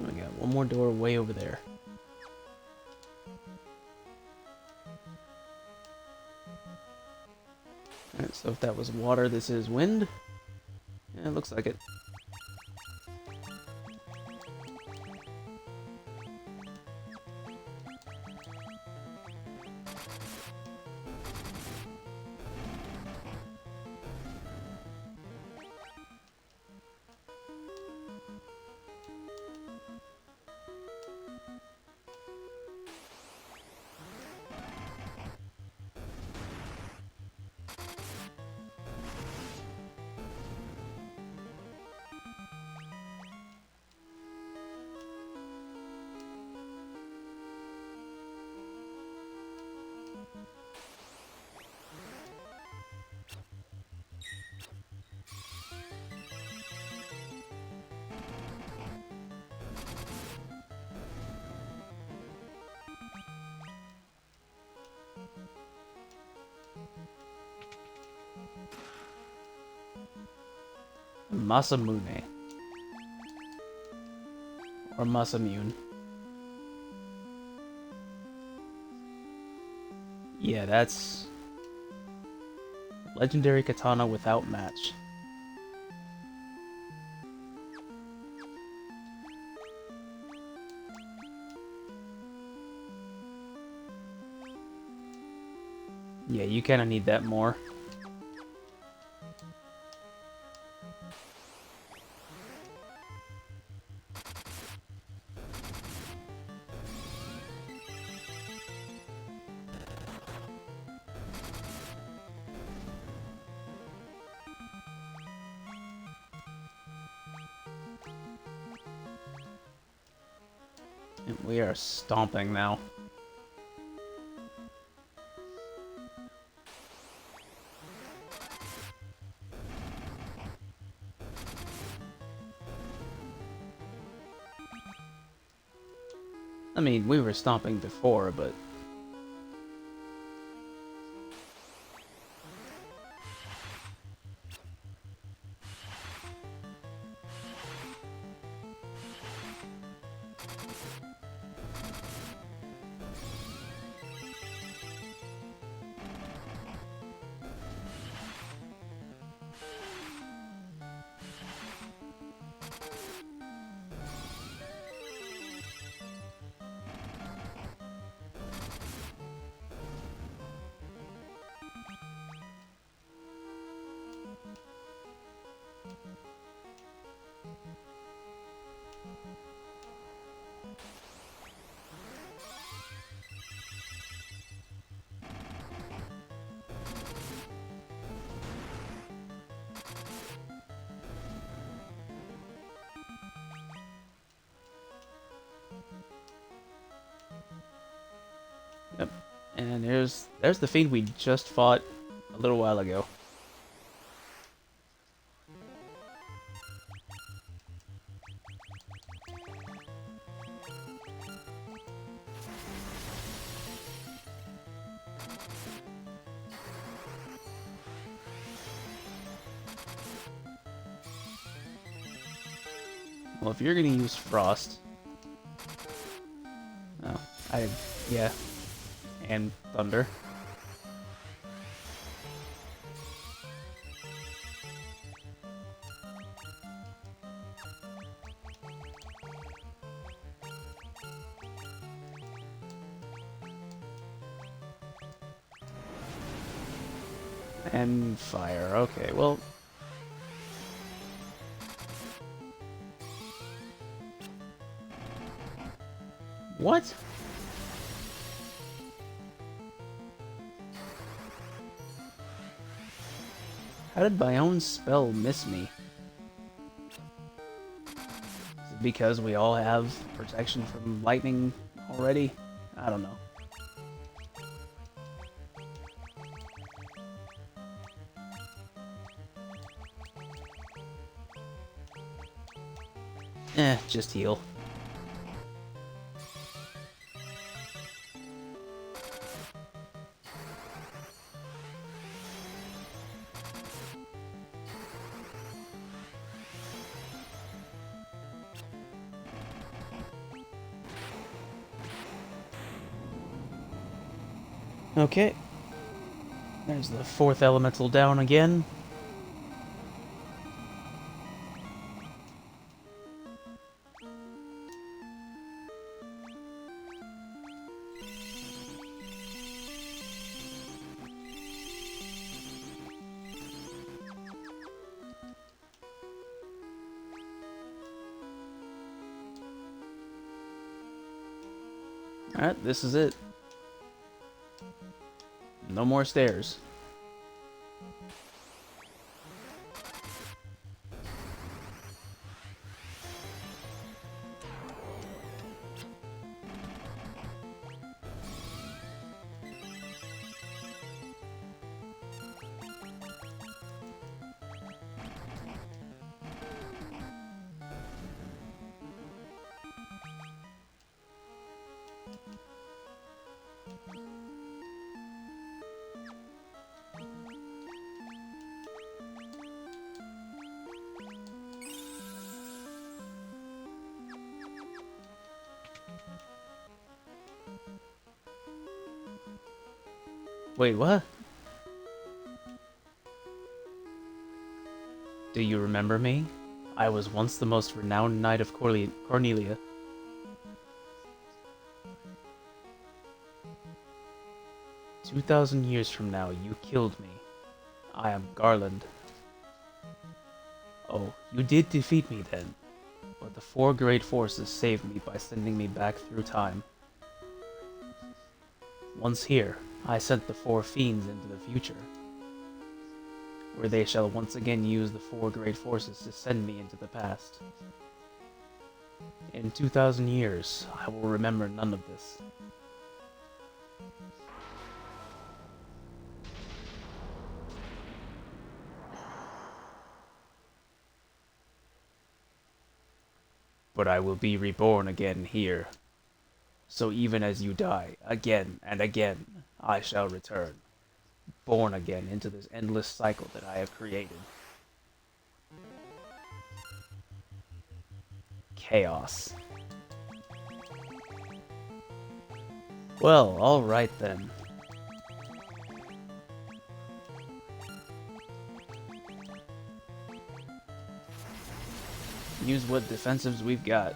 We got one more door way over there. Alright, so if that was water, this is wind. Yeah, it looks like it. Masamune. Or Masamune. Yeah, that's legendary katana without match. Yeah, you kind of need that more. And we are stomping now. I mean, we were stomping before, but... Yep. And there's the fiend we just fought a little while ago. Well, if you're gonna use frost... Oh, yeah. And thunder. And fire. Okay, well... What? How did my own spell miss me? Is it because we all have protection from lightning already? I don't know. Just heal. Okay. There's the fourth elemental down again. Alright, this is it. No more stairs. Wait, what? Do you remember me? I was once the most renowned knight of Cornelia. 2,000 years from now, you killed me. I am Garland. Oh, you did defeat me then. But the four great forces saved me by sending me back through time. Once here, I sent the four fiends into the future, where they shall once again use the four great forces to send me into the past. In 2,000 years, I will remember none of this. But I will be reborn again here. So even as you die, again and again, I shall return, born again into this endless cycle that I have created. Chaos. Well, alright then. Use what defensives we've got.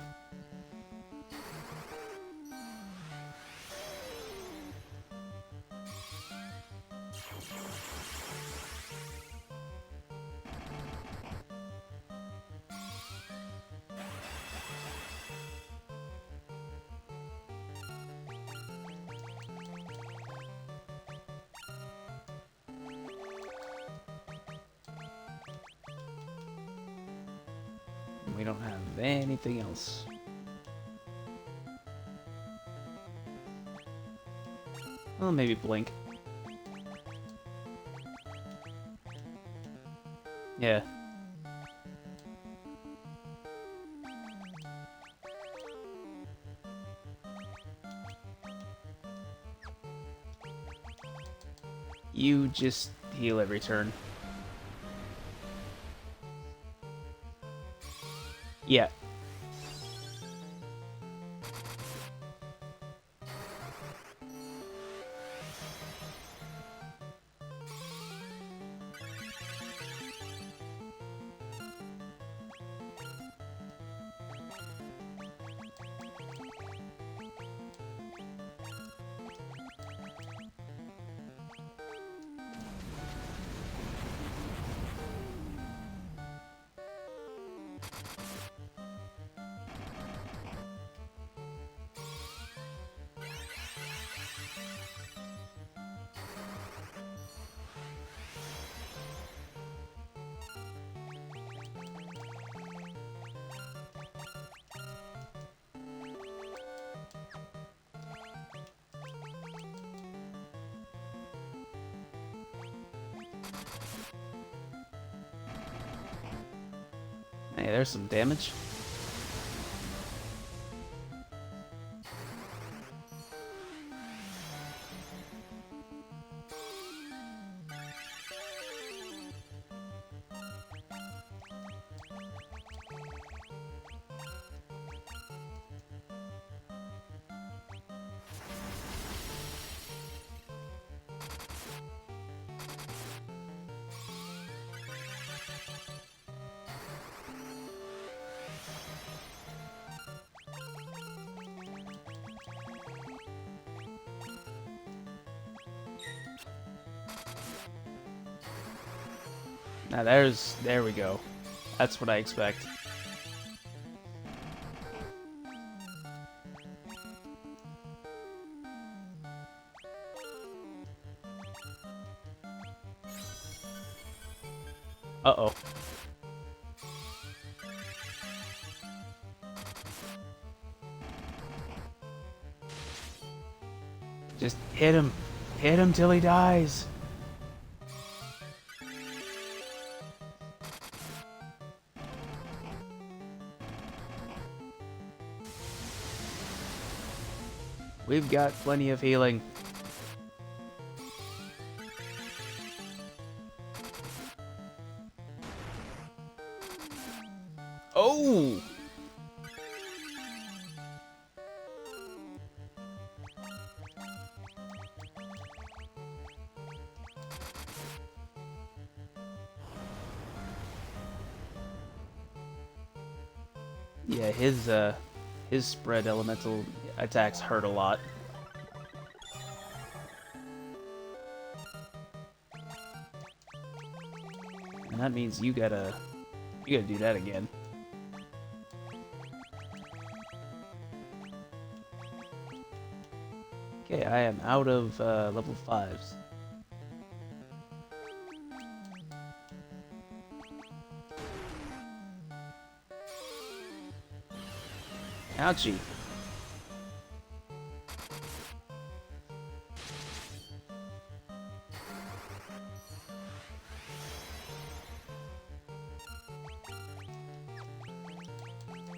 We don't have anything else. Well, maybe Blink. Yeah. You just heal every turn. Yeah. Hey, there's some damage. Now there we go. That's what I expect. Uh-oh. Just hit him. Hit him till he dies. We've got plenty of healing. Oh! Yeah, his spread elemental attacks hurt a lot. And that means you gotta do that again. Okay, I am out of level 5s. Ouchie.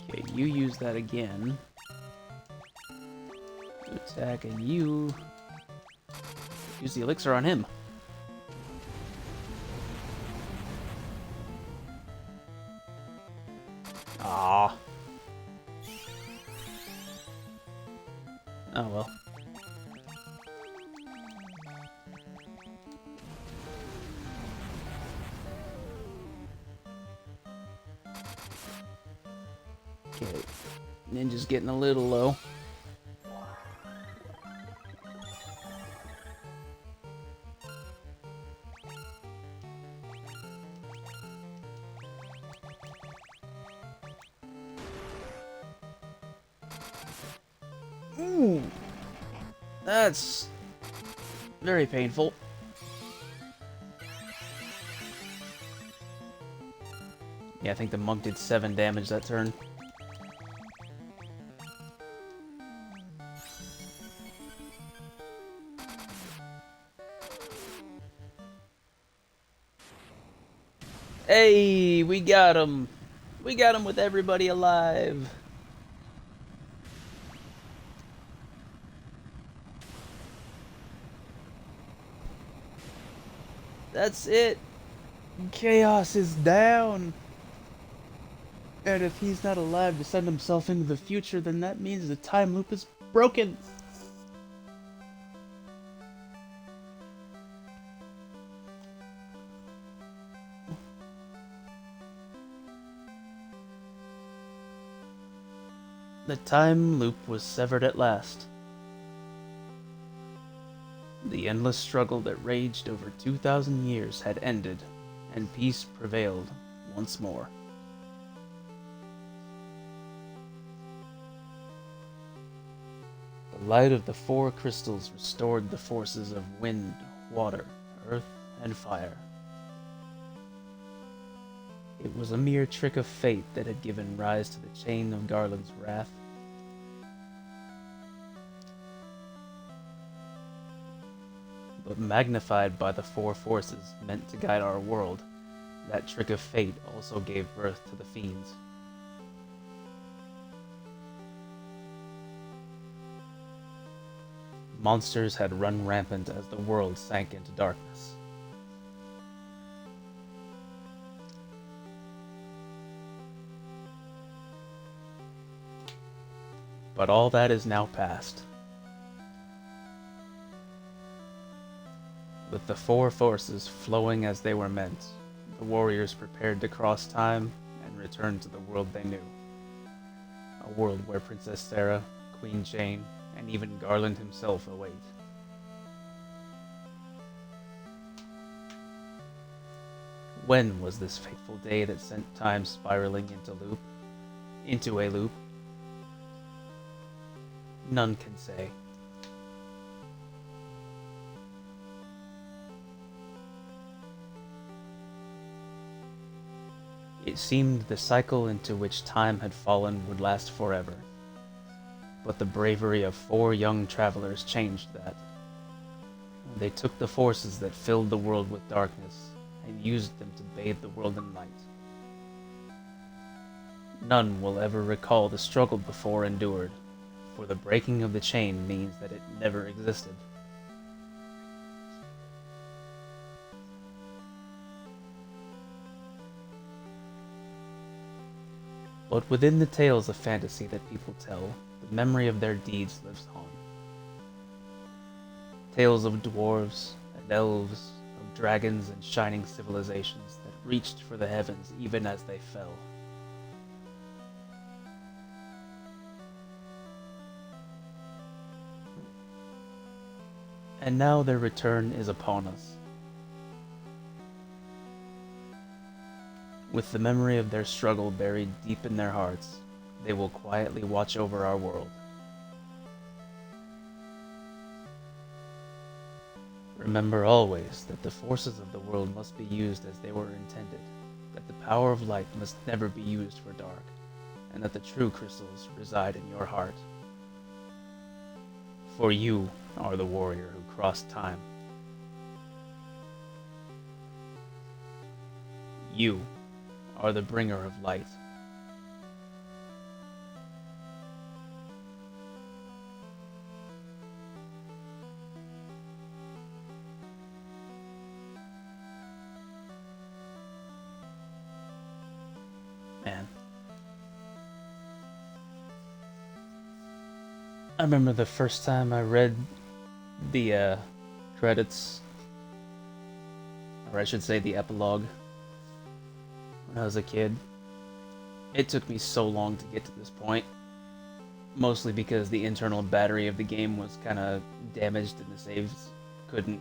Okay, you use that again. You attack, and you use the elixir on him. Ah. Oh well. Okay. Ninja's getting a little low. Ooh. That's very painful. Yeah, I think the monk did 7 damage that turn. Hey, we got him! We got him with everybody alive! That's it! Chaos is down! And if he's not alive to send himself into the future, then that means the time loop is broken! The time loop was severed at last. The endless struggle that raged over 2,000 years had ended, and peace prevailed once more. The light of the 4 crystals restored the forces of wind, water, earth, and fire. It was a mere trick of fate that had given rise to the chain of Garland's wrath. But magnified by the 4 forces meant to guide our world, that trick of fate also gave birth to the fiends. Monsters had run rampant as the world sank into darkness. But all that is now past. With the 4 forces flowing as they were meant, the warriors prepared to cross time and return to the world they knew. A world where Princess Sarah, Queen Jane, and even Garland himself await. When was this fateful day that sent time spiraling into a loop? None can say. It seemed the cycle into which time had fallen would last forever. But the bravery of 4 young travelers changed that. They took the forces that filled the world with darkness and used them to bathe the world in light. None will ever recall the struggle before endured, for the breaking of the chain means that it never existed. But within the tales of fantasy that people tell, the memory of their deeds lives on. Tales of dwarves and elves, of dragons and shining civilizations that reached for the heavens even as they fell. and now their return is upon us. With the memory of their struggle buried deep in their hearts, they will quietly watch over our world. Remember always that the forces of the world must be used as they were intended, that the power of light must never be used for dark, and that the true crystals reside in your heart. For you are the warrior who crossed time. You are the bringer of light. Man. I remember the first time I read the credits, or I should say the epilogue, when I was a kid. It took me so long to get to this point, mostly because the internal battery of the game was kind of damaged and the saves couldn't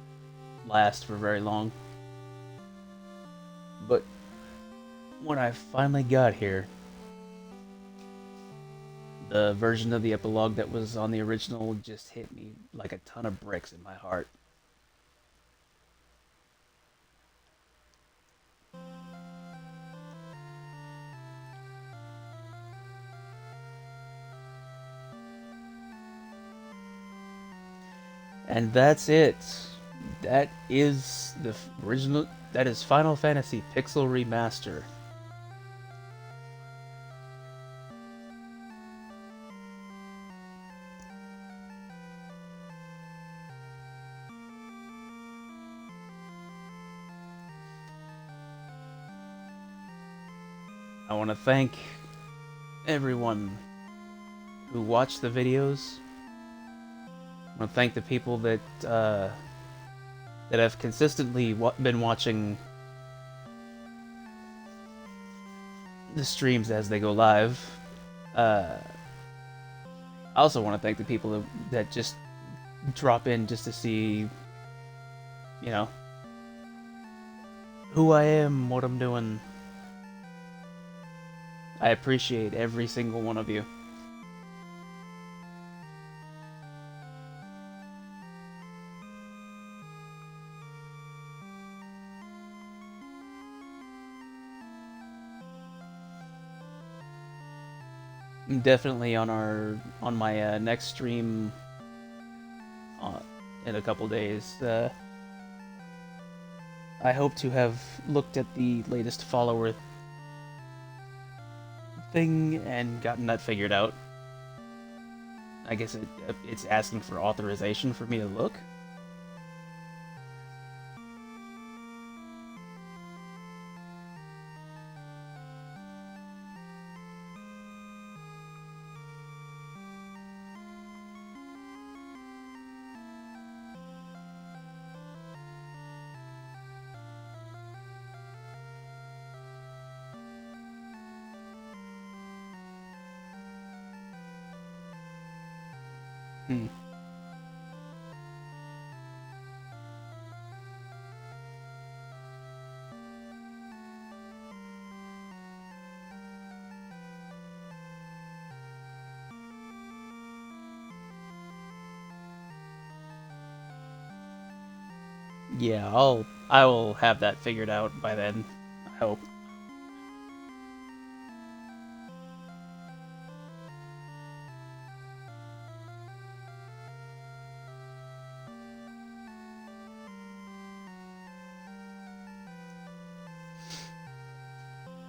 last for very long. But when I finally got here, the version of the epilogue that was on the original just hit me like a ton of bricks in my heart. And that's it. That is the original. That is Final Fantasy Pixel Remaster. I want to thank everyone who watched the videos. I want to thank the people that have consistently been watching the streams as they go live. I also want to thank the people that just drop in just to see, you know, who I am, what I'm doing. I appreciate every single one of you. Definitely on my next stream in a couple days. I hope to have looked at the latest follower thing and gotten that figured out. I guess it's asking for authorization for me to look. Hmm. Yeah, I will have that figured out by then, I hope.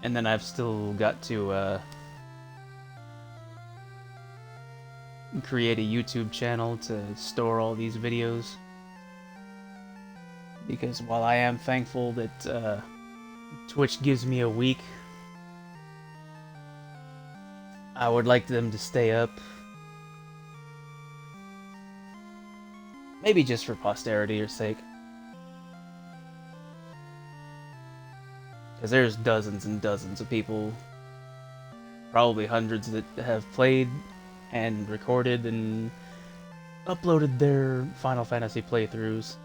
And then I've still got to create a YouTube channel to store all these videos. Because while I am thankful that Twitch gives me a week, I would like them to stay up. Maybe just for posterity's sake. Because there's dozens and dozens of people, probably hundreds, that have played and recorded and uploaded their Final Fantasy playthroughs.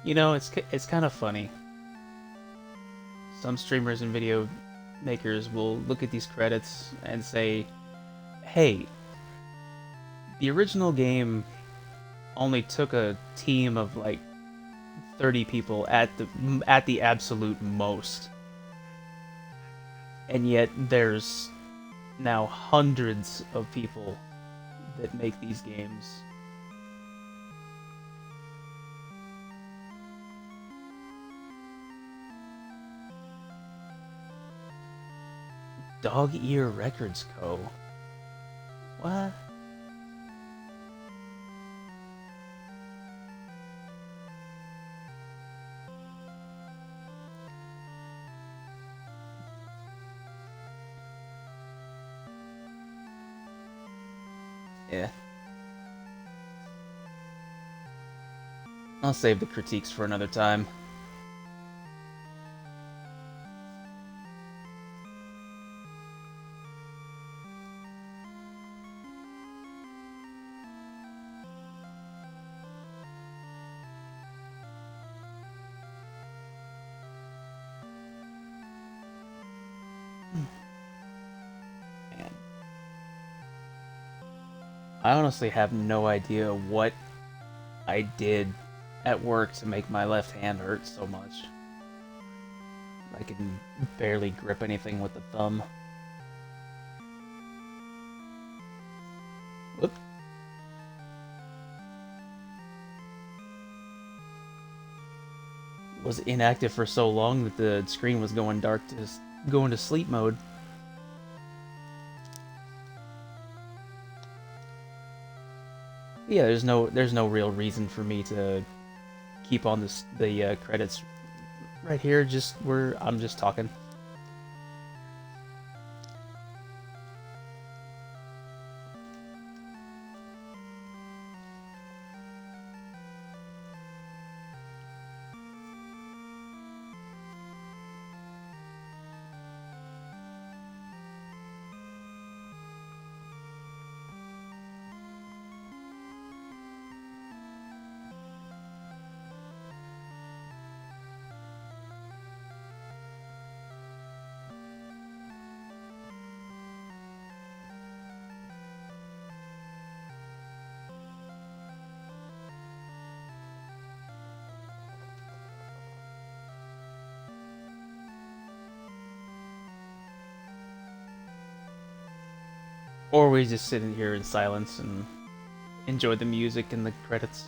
You know, it's kind of funny. Some streamers and video makers will look at these credits and say, "Hey, the original game only took a team of like 30 people at the absolute most. And yet there's now hundreds of people that make these games." Dog Ear Records Co. What? Yeah. I'll save the critiques for another time. Man. I honestly have no idea what I did at work to make my left hand hurt so much. I can barely grip anything with the thumb. Whoop. Was inactive for so long that the screen was going dark to go into sleep mode. Yeah, there's no real reason for me to keep on the credits right here. Just where I'm just talking. Or we just sit in here in silence and enjoy the music and the credits.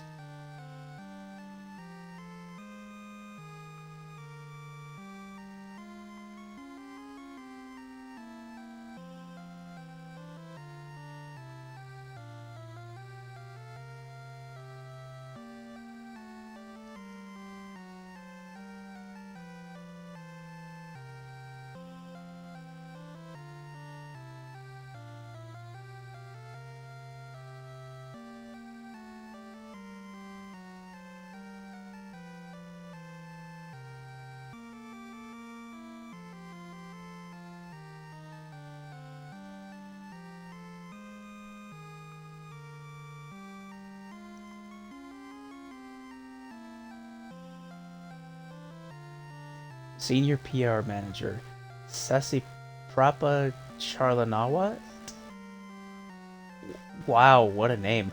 Senior PR Manager, Sasi Prapa Charlanawa? Wow, what a name.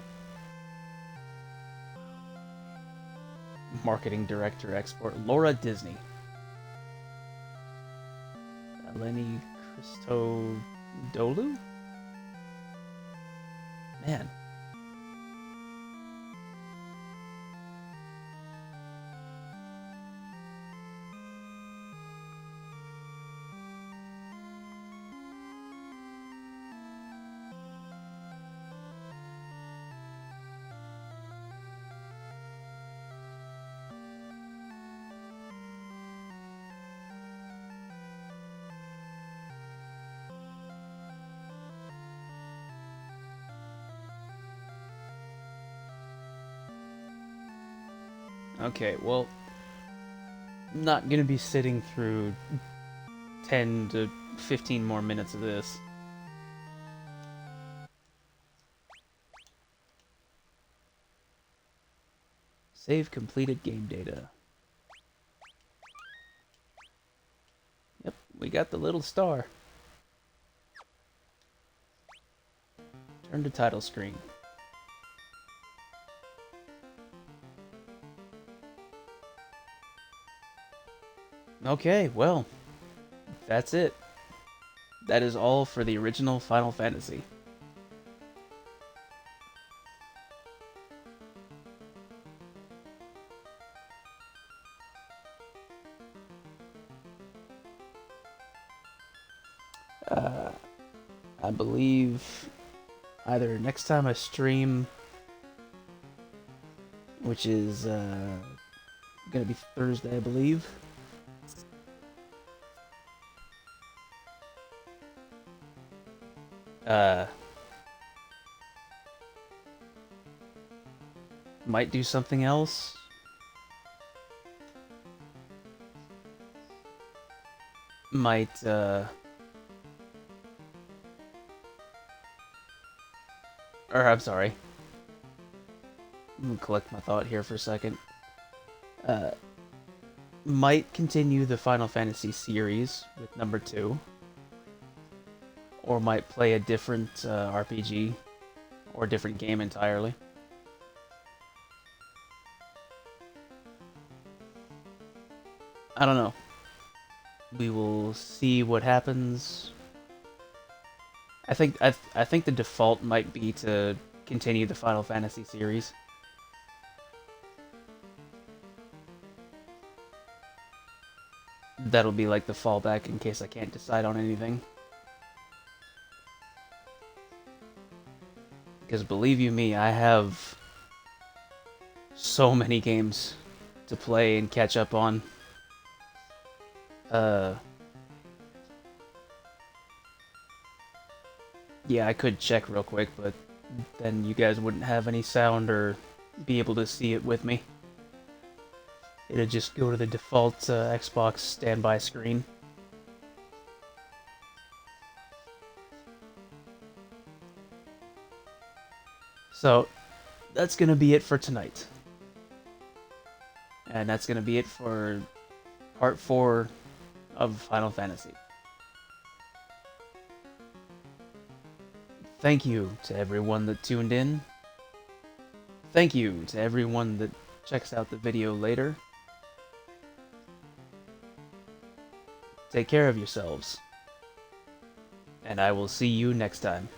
Marketing Director Export, Laura Disney. Eleni Christodoulou? Man. Okay, well, not gonna be sitting through 10 to 15 more minutes of this. Save completed game data. Yep, we got the little star. Turn to title screen. Okay, well, that's it. That is all for the original Final Fantasy. Uh, I believe either next time I stream, which is gonna be Thursday, I believe. Uh, might do something else. Might or I'm sorry. Let me collect my thought here for a second. Might continue the Final Fantasy series with number 2. Or might play a different RPG. Or a different game entirely. I don't know. We will see what happens. I think the default might be to continue the Final Fantasy series. That'll be like the fallback in case I can't decide on anything. Because believe you me, I have so many games to play and catch up on. Yeah, I could check real quick, but then you guys wouldn't have any sound or be able to see it with me. It'd just go to the default Xbox standby screen. So, that's gonna be it for tonight. And that's gonna be it for part 4 of Final Fantasy. Thank you to everyone that tuned in. Thank you to everyone that checks out the video later. Take care of yourselves. And I will see you next time.